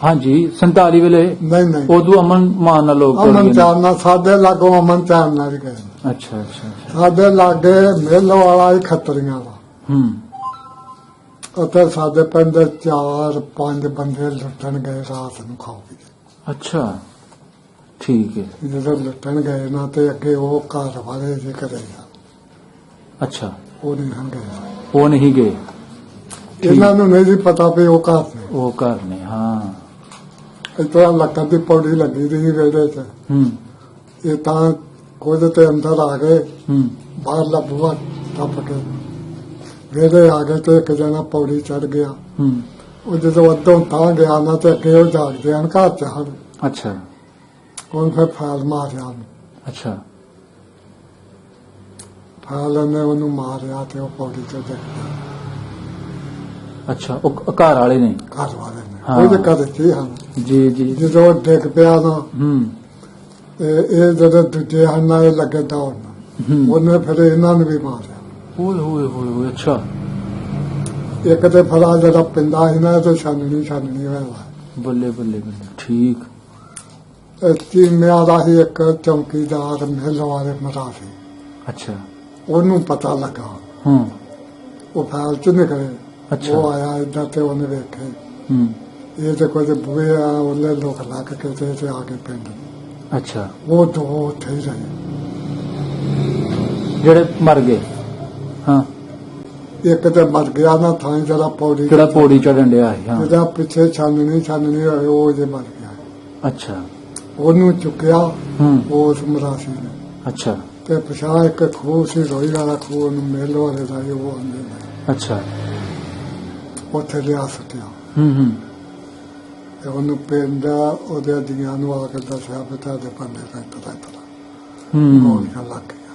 ਹਾਂਜੀ 47 ਵੇਲੇ ਨਹੀਂ ਉਦੋਂ ਅਮਨ ਮਾਨ ਨਾਲ ਲੋਕ ਅਮਨ ਤੋੜੀਏ ਨੇ। ਚਾਨਣਾ ਸਾਡੇ ਲਾਗੋਂ ਅਮਨ ਚਾਨਣਾ ਵੀ ਗਏ ਨੇ। ਅੱਛਾ ਅੱਛਾ ਅੱਛਾ ਸਾਡੇ ਲਾਗੇ ਮੇਲ ਵਾਲਾ ਹੀ ਖੱਤਰੀਆਂ ਦਾ ਉੱਥੇ ਸਾਡੇ ਪਿੰਡ 4-5 ਬੰਦੇ ਲੁੱਟਣ ਗਏ ਰਾਤ ਨੂੰ ਖਾਓ ਪੀ ਕੇ। ਅੱਛਾ ਠੀਕ ਹੈ ਜਦੋਂ ਲੁੱਟਣ ਗਏ ਨਾ ਤੇ ਅੱਗੇ ਉਹ ਘਰ ਵਾਲੇ ਜੇ ਕਰੇ ਅੱਛਾ ਉਹ ਨਹੀਂ ਹੰਗੇ ਉਹ ਨਹੀਂ ਗਏ ਇਹਨਾਂ ਨੂੰ ਨਹੀਂ ਸੀ ਪਤਾ ਵੀ ਉਹ ਘਰ ਨੇ ਉਹ ਘਰ ਨੇ ਹਾਂ ਇਸ ਤਰ੍ਹਾਂ ਲੱਕੜ ਦੀ ਪੌੜੀ ਲੱਗੀ ਸੀ ਵੇੜੇ 'ਚ ਇਹ ਤਾਂ ਕੁਝ ਤੇ ਅੰਦਰ ਆ ਗਏ ਬਾਹਰਲਾ ਬੂਹਾ ਟੱਪ ਕੇ ਵੇੜੇ ਆ ਗਏ ਤੇ ਇੱਕ ਜਣਾ ਪੌੜੀ ਚੜ ਗਿਆ ਉਹ ਜਦੋਂ ਅੱਧੋਂ ਤਾਂ ਗਿਆ ਨਾ ਤੇ ਅੱਗੇ ਉਹ ਜਾਗਦੇ ਹਨ ਘਰ 'ਚ ਹਨ ਅੱਛਾ ਉਹਨੇ ਫਿਰ ਫਾਲ ਮਾਰਿਆ ਉਹਨੂੰ ਅੱਛਾ ਫਾਲ ਨੇ ਉਹਨੂੰ ਮਾਰਿਆ ਤੇ ਉਹ ਪੌੜੀ 'ਚ ਡਿੱਗ ਗਿਆ ਅੱਛਾ ਉਹ ਘਰ ਵਾਲੇ ਨੇ ਘਰ ਵਾਲੇ ਨੇ ਹਾਂ। ਉਹਦੇ ਘਰ 'ਚ ਹੀ ਹਨ ਜੀ ਜੀ ਜਦੋਂ ਉਹ ਡਿੱਗ ਪਿਆ ਨਾ ਤੇ ਇਹ ਜਦੋਂ ਦੂਜੇ ਹਨ ਨਾਲ ਲੱਗੇ ਦੌੜਨ ਉਹਨੇ ਫਿਰ ਇਹਨਾਂ ਨੂੰ ਵੀ ਮਾਰਿਆ ਓਏ ਹੋਏ ਹੋਏ ਹੋਏ ਅੱਛਾ ਇੱਕ ਤੇ ਫਲਾ ਜਿਹੜਾ ਪਿੰਦਾ ਸੀ ਨਾ ਤੇ ਛਾਨਣੀ ਹੋਇਆ ਬੱਲੇ ਬੱਲੇ ਬੱਲੇ ਠੀਕ ਚੀਮਿਆਂ ਦਾ ਹੀ ਇੱਕ ਚੌਕੀਦਾਰ ਮਿਲ ਵਾਲੇ ਮਰਾ ਸੀ ਅੱਛਾ ਉਹਨੂੰ ਪਤਾ ਲੱਗਾ ਉਹ ਫੈਲ ਚ ਨਿਕਲੇ ਅੱਛਾ ਉਹ ਆਇਆ ਏਦਾਂ ਤੇ ਉਹਨੇ ਵੇਖੇ ਇਹ ਤੇ ਕੋਈ ਬੂਹੇ ਆ ਉਹਨੇ ਲੋਕ ਲੱਗ ਕੇ ਤੇ ਆ ਕੇ ਪਿੰਡ ਅੱਛਾ ਉਹ ਦੋ ਉੱਥੇ ਹੀ ਰਹੇ ਜਿਹੜੇ ਮਰ ਗਏ ਹਾਂ ਇੱਕ ਤੇ ਮਰ ਗਿਆ ਨਾ ਥਾਂ ਜਿਹੜਾ ਪੌੜੀ ਜਿਹੜਾ ਪੌੜੀ ਚੜਨ ਡਿਆ ਸੀ ਹਾਂ ਜਿਹਦਾ ਪਿੱਛੇ ਛਾਨਣੀ ਹੋਏ ਉਹ ਜੇ ਮਰ ਗਿਆ ਅੱਛਾ ਉਹਨੂੰ ਚੁੱਕਿਆ ਉਸ ਮਰਾਸੀ ਨੇ ਅੱਛਾ ਤੇ ਪਛਾਣ ਇੱਕ ਖੂਹ ਸੀ ਰੋਈ ਵਾਲਾ ਖੂਹ ਉਹਨੂੰ ਮੇਲ ਵਾਲੇ ਦਾ ਸੀ, ਉਹ ਆਂਦੇ ਨੇ ਅੱਛਾ ਉੱਥੇ ਲਿਆ ਸੁੱਟਿਆ ਤੇ ਉਹਨੂੰ ਪਿੰਡ ਉਹਦੇ ਦੀਆਂ ਨੂੰ ਆ ਕੇ ਦੱਸਿਆ ਵੀ ਤੁਹਾਡੇ ਬੰਦੇ ਦਾ ਪਤਾ ਗੋਲੀਆਂ ਲੱਗ ਗਈਆਂ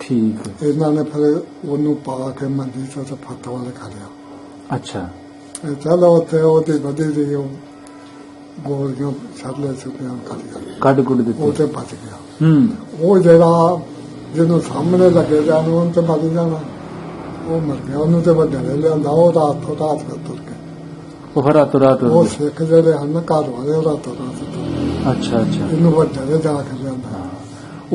ਠੀਕ ਹੈ ਇਹਨਾਂ ਨੇ ਫਿਰ ਉਹਨੂੰ ਪਾ ਕੇ ਮੰਜੀ ਤੋਂ ਤੇ ਫੱਤ ਵਾਲੇ ਖਾ ਲਿਆ ਅੱਛਾ ਤੇ ਚਲੋ ਉੱਥੇ ਉਹਦੀ ਵਧੀ ਦੀ ਉਹ ਗੋਲੀਆਂ ਛੱਡਲੇ ਸੁੱਕਿਆਂ ਕਰ ਲਿਆ ਕੱਢ ਕੁੱਢ ਉਹ ਦਿੱਤੇ ਤੇ ਬਚ ਗਿਆ ਉਹ ਜਿਹੜਾ ਜਿਹਨੂੰ ਸਾਹਮਣੇ ਲੱਗੇ ਜਾਣ ਉਹਨੂੰ ਤੇ ਬਚ ਜਾਣਾ ਉਹ ਮਰ ਗਿਆ ਉਹਨੂੰ ਤੇ ਵੱਡੇ ਨੇ ਲਿਆਂਦਾ ਉਹ ਰਾਤ ਤੁਰ ਕੇ ਉਹ ਫਿਰ ਰਾਤੋਂ ਰਾਤ ਉਹ ਸਿੱਖ ਜਿਹੜੇ ਹਨ ਘਰ ਵਾਲੇ ਉਹ ਰਾਤੋਂ ਰਾਤ ਤੁਰ ਅੱਛਾ ਅੱਛਾ ਇਹਨੂੰ ਵੱਡੇ ਨੇ ਜਾ ਕੇ ਲਿਆਂਦਾ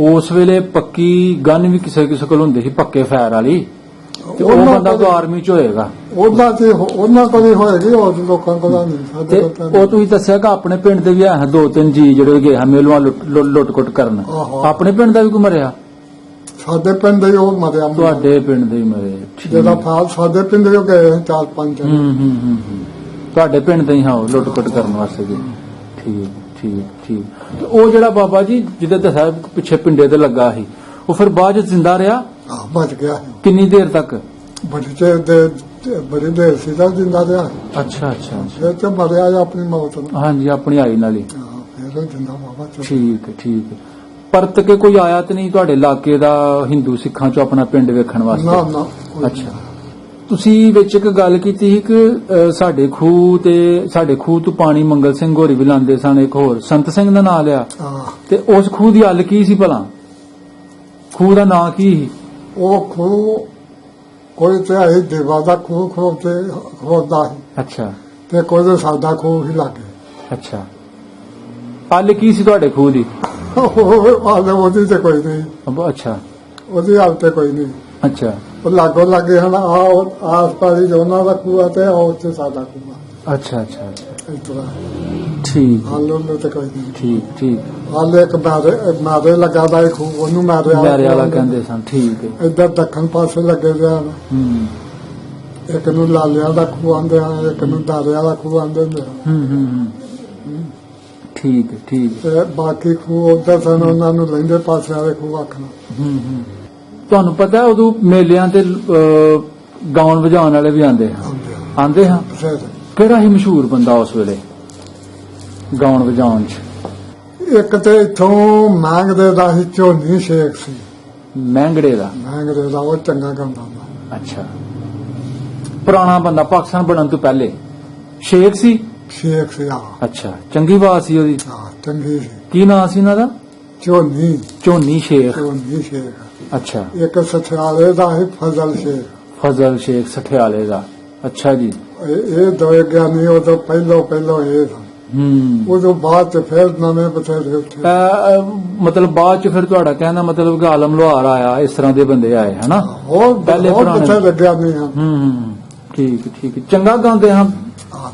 ਉਸ ਵੇਲੇ ਪੱਕੀ ਗਨ ਵੀ ਕਿਸੇ ਕੋਲ ਹੁੰਦੀ ਸੀ ਪੱਕੇ ਫਾਇਰ ਵਾਲੀ ਤੇ ਉਹ ਉਹਨਾਂ ਬੰਦਾ ਕੋਲ- ਕੋ ਆਰਮੀ ਚ ਹੋਏਗਾ ਉਹਨਾਂ ਕੋਲ ਹੀ ਹੋਏਗੀ ਹੋਰ ਲੋਕਾਂ ਕੋਲ ਨਹੀਂ ਤੇ ਸਾਡੇ ਕੋਲ ਉਹ ਤੁਸੀਂ ਦੱਸਿਆ ਕਿ ਆਪਣੇ ਪਿੰਡ ਦੇ ਵੀ ਹੈ 2-3 ਜੀ ਜਿਹੜੇ ਗਏ ਹਮੇਲਵਾ ਲੁੱਟ-ਕੁੱਟ ਕਰਨ ਆਹੋ। ਆਪਣੇ ਪਿੰਡ ਦਾ ਵੀ ਕੋਈ ਮਰਿਆ ਸਾਡੇ ਪਿੰਡ ਦੇ ਹੀ ਉਹ ਮਰਿਆ ਮੁੰਡਾ। ਤੁਹਾਡੇ ਪਿੰਡ ਦੇ ਹੀ ਮਰੇ ਠੀਕ। ਜਿਹੜਾ ਫਾਲ ਸਾਡੇ ਪਿੰਡ ਦੇ ਗਏ 4-5 ਹੂੰ। ਤੁਹਾਡੇ ਪਿੰਡ ਦੇ ਹੀ ਹਾਂ ਉਹ ਲੁੱਟ-ਕੁੱਟ ਕਰਨ ਵਾਸਤੇ ਗਏ ਠੀਕ ਤੇ ਉਹ ਜਿਹੜਾ ਬਾਬਾ ਜੀ ਜਿਹਦੇ ਦੱਸਿਆ ਪਿੱਛੇ ਪਿੰਡੇ ਤੇ ਲੱਗਾ ਸੀ ਉਹ ਫਿਰ ਬਾਅਦ ਚ ਜ਼ਿੰਦਾ ਰਿਹਾ ਬਚ ਗਿਆ ਕਿੰਨੀ ਦੇਰ ਤੱਕ? ਬੜੀ ਚਿਰ ਦੇ ਤੇ ਬੜੀ ਦੇਰ ਸੀ ਤਾਂ ਜਿੰਦਾ ਰਿਹਾ ਅੱਛਾ ਅੱਛਾ ਅੱਛਾ। ਫਿਰ ਤੇ ਮਰਿਆ ਜਾਂ ਆਪਣੀ ਮੌਤ ਨੂੰ ਹਾਂਜੀ ਆਪਣੀ ਆਈ ਨਾਲ ਹੀ। ਹਾਂ, ਫਿਰ ਉਹ ਜਿੰਦਾ ਬਾਬਾ ਚਲ ਠੀਕ ਹੈ, ਠੀਕ ਹੈ। ਪਰਤ ਕੇ ਕੋਈ ਆਇਆ ਤੇ ਨਹੀਂ ਤੁਹਾਡੇ ਇਲਾਕੇ ਦਾ ਹਿੰਦੂ ਸਿੱਖਾਂ ਚੋਂ ਆਪਣਾ ਪਿੰਡ ਵੇਖਣ ਨਾ ਵਾਸਤੇ? ਨਾ ਕੋਈ ਅੱਛਾ। ਤੁਸੀਂ ਵਿੱਚ ਇੱਕ ਗੱਲ ਕੀਤੀ ਸੀ ਕਿ ਸਾਡੇ ਖੂਹ ਤੋਂ ਪਾਣੀ ਮੰਗਲ ਸਿੰਘ ਹੋਰੀ ਵੀ ਲਾਉਂਦੇ ਸਨ, ਇੱਕ ਹੋਰ ਸੰਤ ਸਿੰਘ ਦਾ ਨਾਂ ਲਿਆ, ਹਾਂ ਤੇ ਉਸ ਖੂਹ ਦੀ ਹੱਲ ਕੀ ਸੀ ਭਲਾ? ਖੂਹ ਦਾ ਨਾਂ ਕੀ ਸੀ? ਉਹ ਖੂਹ ਕੋਈ ਤੇ ਇਹ ਦੇਵਾ ਦਾ ਖੂਹ ਖੋਦਾ ਸੀ ਅੱਛਾ ਤੇ ਕੋਈ ਤੇ ਸਾਦਾ ਖੂਹ ਹੀ ਲੱਗੇ ਅੱਛਾ। ਹੱਲ ਕੀ ਸੀ ਤੁਹਾਡੇ ਖੂਹ ਦੀ? ਉਹਦੀ ਤੇ ਕੋਈ ਨਹੀਂ, ਅੱਛਾ ਉਹਦੀ ਹਾਲ ਤੇ ਕੋਈ ਨਹੀਂ। ਅੱਛਾ ਉਹ ਲਾਗੋ ਲੱਗੇ ਹਨ ਆਸ ਪਾਸ ਉਹਨਾਂ ਦਾ ਖੂਹ ਤੇ ਉਹ ਤੇ ਸਾਦਾ ਖੂਹ ਅੱਛਾ ਅੱਛਾ ਅੱਛਾ। ਇਸ ਤਰ੍ਹਾਂ ਠੀਕ ਹਾਲ ਉਹਨੂੰ ਤੇ ਕੋਈ ਨਹੀਂ। ਠੀਕ ਠੀਕ। ਹਾਲ ਇੱਕ ਮਾਰੇ ਲੱਗਾ ਦਾ ਖੂਹ, ਉਹਨੂੰ ਮਾਰੇ ਵਾਲਾ ਕਹਿੰਦੇ ਸਨ। ਠੀਕ ਹੈ। ਇੱਧਰ ਦੱਖਣ ਪਾਸੇ ਲੱਗੇ ਦੇ ਹਨ, ਹੂੰ ਇੱਕ ਨੂੰ ਲਾਲਿਆਂ ਦਾ ਖੂਹ ਆਂਦੇ ਹਨ, ਇੱਕ ਨੂੰ ਦਾਰਿਆਂ ਦਾ ਖੂਹ ਆਂਦੇ ਹੁੰਦੇ ਹਨ। ਹੂੰ ਠੀਕ ਹੈ, ਠੀਕ ਹੈ। ਤੇ ਬਾਕੀ ਖੂਹ ਉੱਧਰ ਸਨ, ਉਹਨਾਂ ਨੂੰ ਲਹਿੰਦੇ ਪਾਸੇ ਵਾਲੇ ਖੂਹ ਆਖਣਾ। ਹੂੰ। ਤੁਹਾਨੂੰ ਪਤਾ ਉਦੋਂ ਮੇਲਿਆਂ ਤੇ ਗਾਉਣ ਵਜਾਉਣ ਵਾਲੇ ਵੀ ਆਉਂਦੇ ਆਂਦੇ ਹਾਂ। ਫਿਰ ਕਿਹੜਾ ਹੀ ਮਸ਼ਹੂਰ ਬੰਦਾ ਉਸ ਵੇਲੇ ਗਾਉਣ ਵਜਾਉਣ ਚ? ਇੱਕ ਤੇ ਇੱਥੋਂ ਮੰਗਦੇ ਦਾ ਸੀ ਝੋਨੀ ਸ਼ੇਖ ਸੀ, ਮਹਿੰਗੜੇ ਦਾ? ਮੰਗਦੇ ਦਾ ਉਹ ਚੰਗਾ ਗਾਉਂਦਾ ਹੁੰਦਾ। ਅੱਛਾ। ਪੁਰਾਣਾ ਬੰਦਾ ਪਾਕਿਸਤਾਨ ਬਣਨ ਤੋਂ ਪਹਿਲੇ ਸ਼ੇਖ ਸੀ? ਸ਼ੇਖ ਸੀ ਹਾਂ। ਅੱਛਾ। ਚੰਗੀ ਬਾਤ ਸੀ ਉਹਦੀ? ਹਾਂ ਚੰਗੀ ਸੀ। ਕੀ ਨਾਂ ਸੀ ਉਹਨਾਂ ਦਾ? ਝੋਨੀ ਝੋਨੀ ਸ਼ੇਖ। ਝੋਨੀ ਸ਼ੇਖ। ਅੱਛਾ। ਇੱਕ ਸਥਿਆਲੇ ਦਾ ਸੀ ਫਜ਼ਲ ਸ਼ੇਖ। ਫਜ਼ਲ ਸ਼ੇਖ ਸਠਿਆਲੇ ਦਾ। ਅੱਛਾ ਜੀ। ਇਹ ਦੋਏ ਗਿਆਨੀ ਉਦੋਂ ਪਹਿਲੋਂ ਇਹ ਸਨ। ਉਦੋਂ ਬਾਅਦ ਚ ਫਿਰ ਨਵੇਂ ਬਥੇਰੇ ਉੱਠੇ। ਮਤਲਬ ਬਾਅਦ ਚ ਫਿਰ ਤੁਹਾਡਾ ਕਹਿਣਾ ਮਤਲਬ ਕਿ ਆਲਮ ਲੋਹਾਰ ਆਇਆ, ਇਸ ਤਰ੍ਹਾਂ ਦੇ ਬੰਦੇ ਆਏ ਹਨਾ? ਹੋਰ ਪਹਿਲੇ ਪੁਰਾਣੇ ਬਥੇਰੇ ਗਿਆਨੀ ਹਨ। ਠੀਕ ਠੀਕ। ਚੰਗਾ ਗਾਉਂਦੇ ਹਾਂ।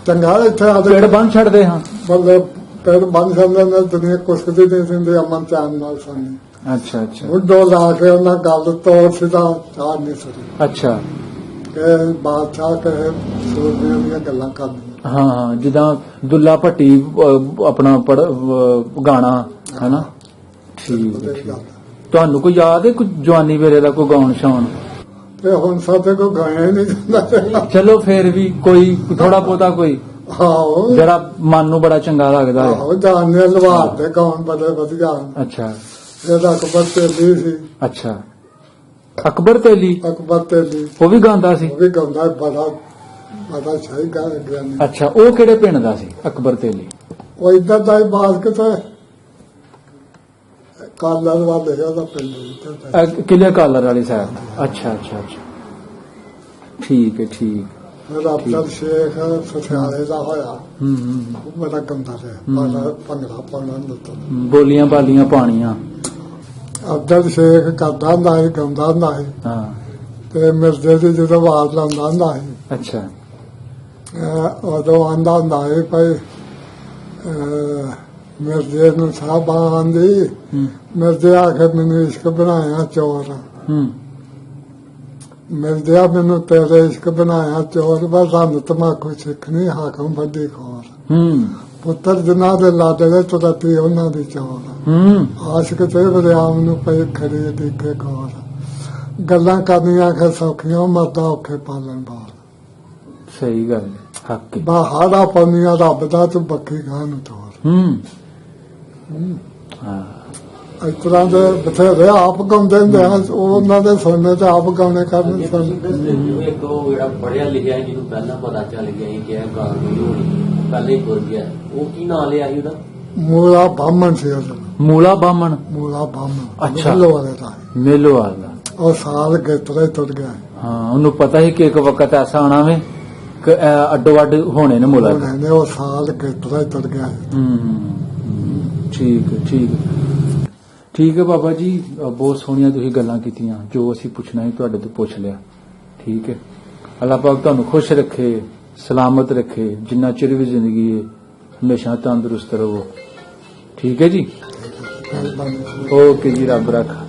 ਚੰਗਾ ਇੱਥੇ ਆ ਪੇੜ ਬੰਨ ਛੱਡਦੇ ਹਾਂ। ਮਤਲਬ ਪੇੜ ਬੰਨ ਛੱਡਦੇ ਨੇ, ਦੁਨੀਆ ਕੁਸਕਦੀ ਨਹੀਂ ਸਿੰਦੇ ਅਮਨ ਚਾਨ ਨਾਲ ਸਾਨੀ। ਅੱਛਾ ਅੱਛਾ ਮੁੱਢੋਂ ਲਾ ਕੇ ਉਹਨਾਂ ਗੱਲ ਤੋੜ ਸਿੱਧਾ ਚਾਹ ਨਹੀਂ ਸਕੀ ਅੱਛਾ। ਕਿ ਬਾਦਸ਼ਾਹ ਕਹੇ ਸੂਰਮਿਆਂ ਦੀਆਂ ਗੱਲਾਂ ਕਰਦੀਆਂ। ਹਾਂ ਜਿੱਦਾਂ ਦੁੱਲਾ ਭੱਟੀ ਆਪਣਾ ਗਾਣਾ ਹਨਾ? ਠੀਕ ਹੈ, ਠੀਕ। ਤੁਹਾਨੂੰ ਕੋਈ ਯਾਦ ਹੈ ਕੋਈ ਜਵਾਨੀ ਵੇਲੇ ਦਾ ਕੋਈ ਗਾਉਣ ਸ਼ਾਉਣ? ਤੇ ਹੁਣ ਸਾਡੇ ਕੋਲ ਗਾਇਆ ਹੀ ਨਹੀਂ ਜਾਂਦਾ। ਚਲੋ ਫੇਰ ਵੀ ਕੋਈ ਥੋੜਾ ਬਹੁਤਾ ਕੋਈ ਹਾਂ ਜਿਹੜਾ ਮਨ ਨੂੰ ਬੜਾ ਚੰਗਾ ਲੱਗਦਾ ਹੈ? ਉਹ ਜਾਣਦੇ ਲਵਾਰ ਦੇ ਗਾਉਣ ਬੜੇ ਵਧੀਆ। ਅੱਛਾ। ਇਹਦਾ ਅਕਬਰ ਤੇਲੀ ਸੀ। ਅੱਛਾ। ਅਕਬਰ ਤੇਲੀ? ਅਕਬਰ ਤੇਲੀ ਉਹ ਵੀ ਗਾਉਂਦਾ ਸੀ? ਉਹ ਵੀ ਗਾਉਂਦਾ ਬੜਾ ਸਹੀ ਗਿਆਨੀ। ਅੱਛਾ। ਉਹ ਕਿਹੜੇ ਪਿੰਡ ਦਾ ਸੀ ਅਕਬਰ ਤੇਲੀ? ਉਹ ਇੱਧਰ ਦਾ ਹੀ ਬਾਸ ਕਿਤੇ ਕਾਲਰ ਵਾਲੇ ਦਾ ਪਿੰਡ ਇੱਧਰ ਦਾ। ਕਿਲੇ ਕਾਲਰ ਵਾਲੀ ਸਾਈਡ। ਅੱਛਾ ਅੱਛਾ ਅੱਛਾ। ਠੀਕ ਹੈ, ਠੀਕ। ਮੇਰਾ ਅਫਸਰ ਸ਼ੇਖ ਸਥਿਆਲੇ ਦਾ ਹੋਇਆ। ਉਹ ਬੜਾ ਗੰਦਾ ਰਿਹਾ, ਭੰਗੜਾ ਪਾਉਣਾ ਨੁੱਤ ਬੋਲੀਆਂ ਬਾਲੀਆਂ ਪਾਣੀਆਂ। ਅਫਸਰ ਸ਼ੇਖ ਕਰਦਾ ਹੁੰਦਾ ਸੀ, ਗਾਉਂਦਾ ਹੁੰਦਾ ਸੀ। ਹਾਂ। ਤੇ ਮਿਰਜ਼ੇ ਦੀ ਜਦੋਂ ਆਵਾਜ਼ ਲਾਉਂਦਾ ਹੁੰਦਾ ਸੀ, ਅੱਛਾ। ਉਦੋਂ ਆਂਦਾ ਹੁੰਦਾ ਸੀ ਭਾਈ ਮਿਰਜ਼ੇ ਨੂੰ ਸਾਹਬਾਂ ਆਂਦੀ, ਮਿਰਜ਼ੇ ਆ ਕੇ ਮੈਨੂੰ ਇਸ਼ਕ ਬਣਾਇਆ ਚੋਰ। ਮਿਰਜ਼ਿਆ ਮੈਨੂੰ ਤੇਰੇ ਇਸ਼ਕ ਬਣਾਇਆ ਚੋਰ, ਬਸ ਸਾਨੂੰ ਤਮਾਕੂ ਸਿੱਖਣੀ ਹਾਕਮ ਵੱਡੀ ਖੋਰ। ਪੁੱਤਰ ਜਿਨ੍ਹਾਂ ਦੇ ਲਾਦੇ ਦੇ ਤੁਰਤੀ ਉਹਨਾਂ ਦੀ ਚੋਰ। ਆਸ਼ਕ ਤੇ ਵਰਿਆਮ ਨੂੰ ਪਈ ਖੜੀ ਦੇਖੇ ਖੋਰ। ਗੱਲਾਂ ਕਰਨੀਆਂ ਖੇ ਸੌਖੀਆਂ, ਮਰਦਾ ਔਖੇ ਪਾਲਣ ਬਾਲ। ਸਹੀ ਗੱਲ ਹੈ, ਹੱਕ ਹੈ। ਬਾਹਰਾ ਪਾਉਂਦੀਆਂ ਰੱਬ ਦਾ ਤੂੰ ਬੱਕੀ ਗਾਂ ਨੂੰ ਤੋਰ। ਇਸ ਤਰ੍ਹਾਂ ਦੇ ਬਥੇਰੇ ਆਪ ਗਾਉਂਦੇ ਹੁੰਦੇ ਆ, ਉਹਨਾਂ ਦੇ ਸੁਣਨੇ ਤੇ ਆਪ ਗਾਉਣੇ ਕਰਨੇ ਸਨ। ਇੱਕ ਉਹ ਜਿਹੜਾ ਪੜਿਆ ਲਿਖਿਆ ਜਿਹਨੂੰ ਪਹਿਲਾਂ ਪਤਾ ਚੱਲ ਗਿਆ ਸੀ ਕਿ ਇਹ ਗਾਣ ਨਹੀਂ ਹੋਣੀ, ਪਹਿਲੇ ਹੀ ਤੁਰ ਗਿਆ, ਉਹ ਕੀ ਨਾਂ ਲਿਆ ਸੀ ਉਹਦਾ? ਮੂਲਾ ਬਾਹਮਣ ਸੀ ਉਹਦਾ। ਮੂਲਾ ਬਾਹਮਣ? ਮੂਲਾ ਬਾਹਮਣ। ਅੱਛਾ। ਮੇਲੋ ਵਾਲੇ ਦਾ। ਮੇਲੋਵਾਲ ਦਾ। ਉਹ ਸਾਲ ਗਿੱਤਰੇ ਤੁਰ ਗਿਆ। ਹਾਂ ਉਹਨੂੰ ਪਤਾ ਸੀ ਕਿ ਇੱਕ ਵਕਤ ਐਸਾ ਆਣਾ ਵੇ ਕਿ ਅੱਡੋ ਅੱਡ ਹੋਣੇ ਨੇ ਮੂਲਾ। ਉਹਨੇ ਉਹ ਸਾਲ ਗਿੱਤਰੇ ਤੁਰ ਗਿਆ। ਠੀਕ ਹੈ, ਠੀਕ ਹੈ, ਠੀਕ ਹੈ ਬਾਬਾ ਜੀ। ਬਹੁਤ ਸੋਹਣੀਆਂ ਤੁਸੀਂ ਗੱਲਾਂ ਕੀਤੀਆਂ, ਜੋ ਅਸੀਂ ਪੁੱਛਣਾ ਸੀ ਤੁਹਾਡੇ ਤੋਂ ਪੁੱਛ ਲਿਆ। ਠੀਕ ਹੈ। ਅੱਲਾਹ ਪਾਕ ਤੁਹਾਨੂੰ ਖੁਸ਼ ਰੱਖੇ, ਸਲਾਮਤ ਰੱਖੇ, ਜਿੰਨਾ ਚਿਰ ਵੀ ਜ਼ਿੰਦਗੀ ਹੈ ਹਮੇਸ਼ਾ ਤੰਦਰੁਸਤ ਰਹੋ। ਠੀਕ ਹੈ ਜੀ। ਓਕੇ ਜੀ, ਰੱਬ ਰੱਖਾ।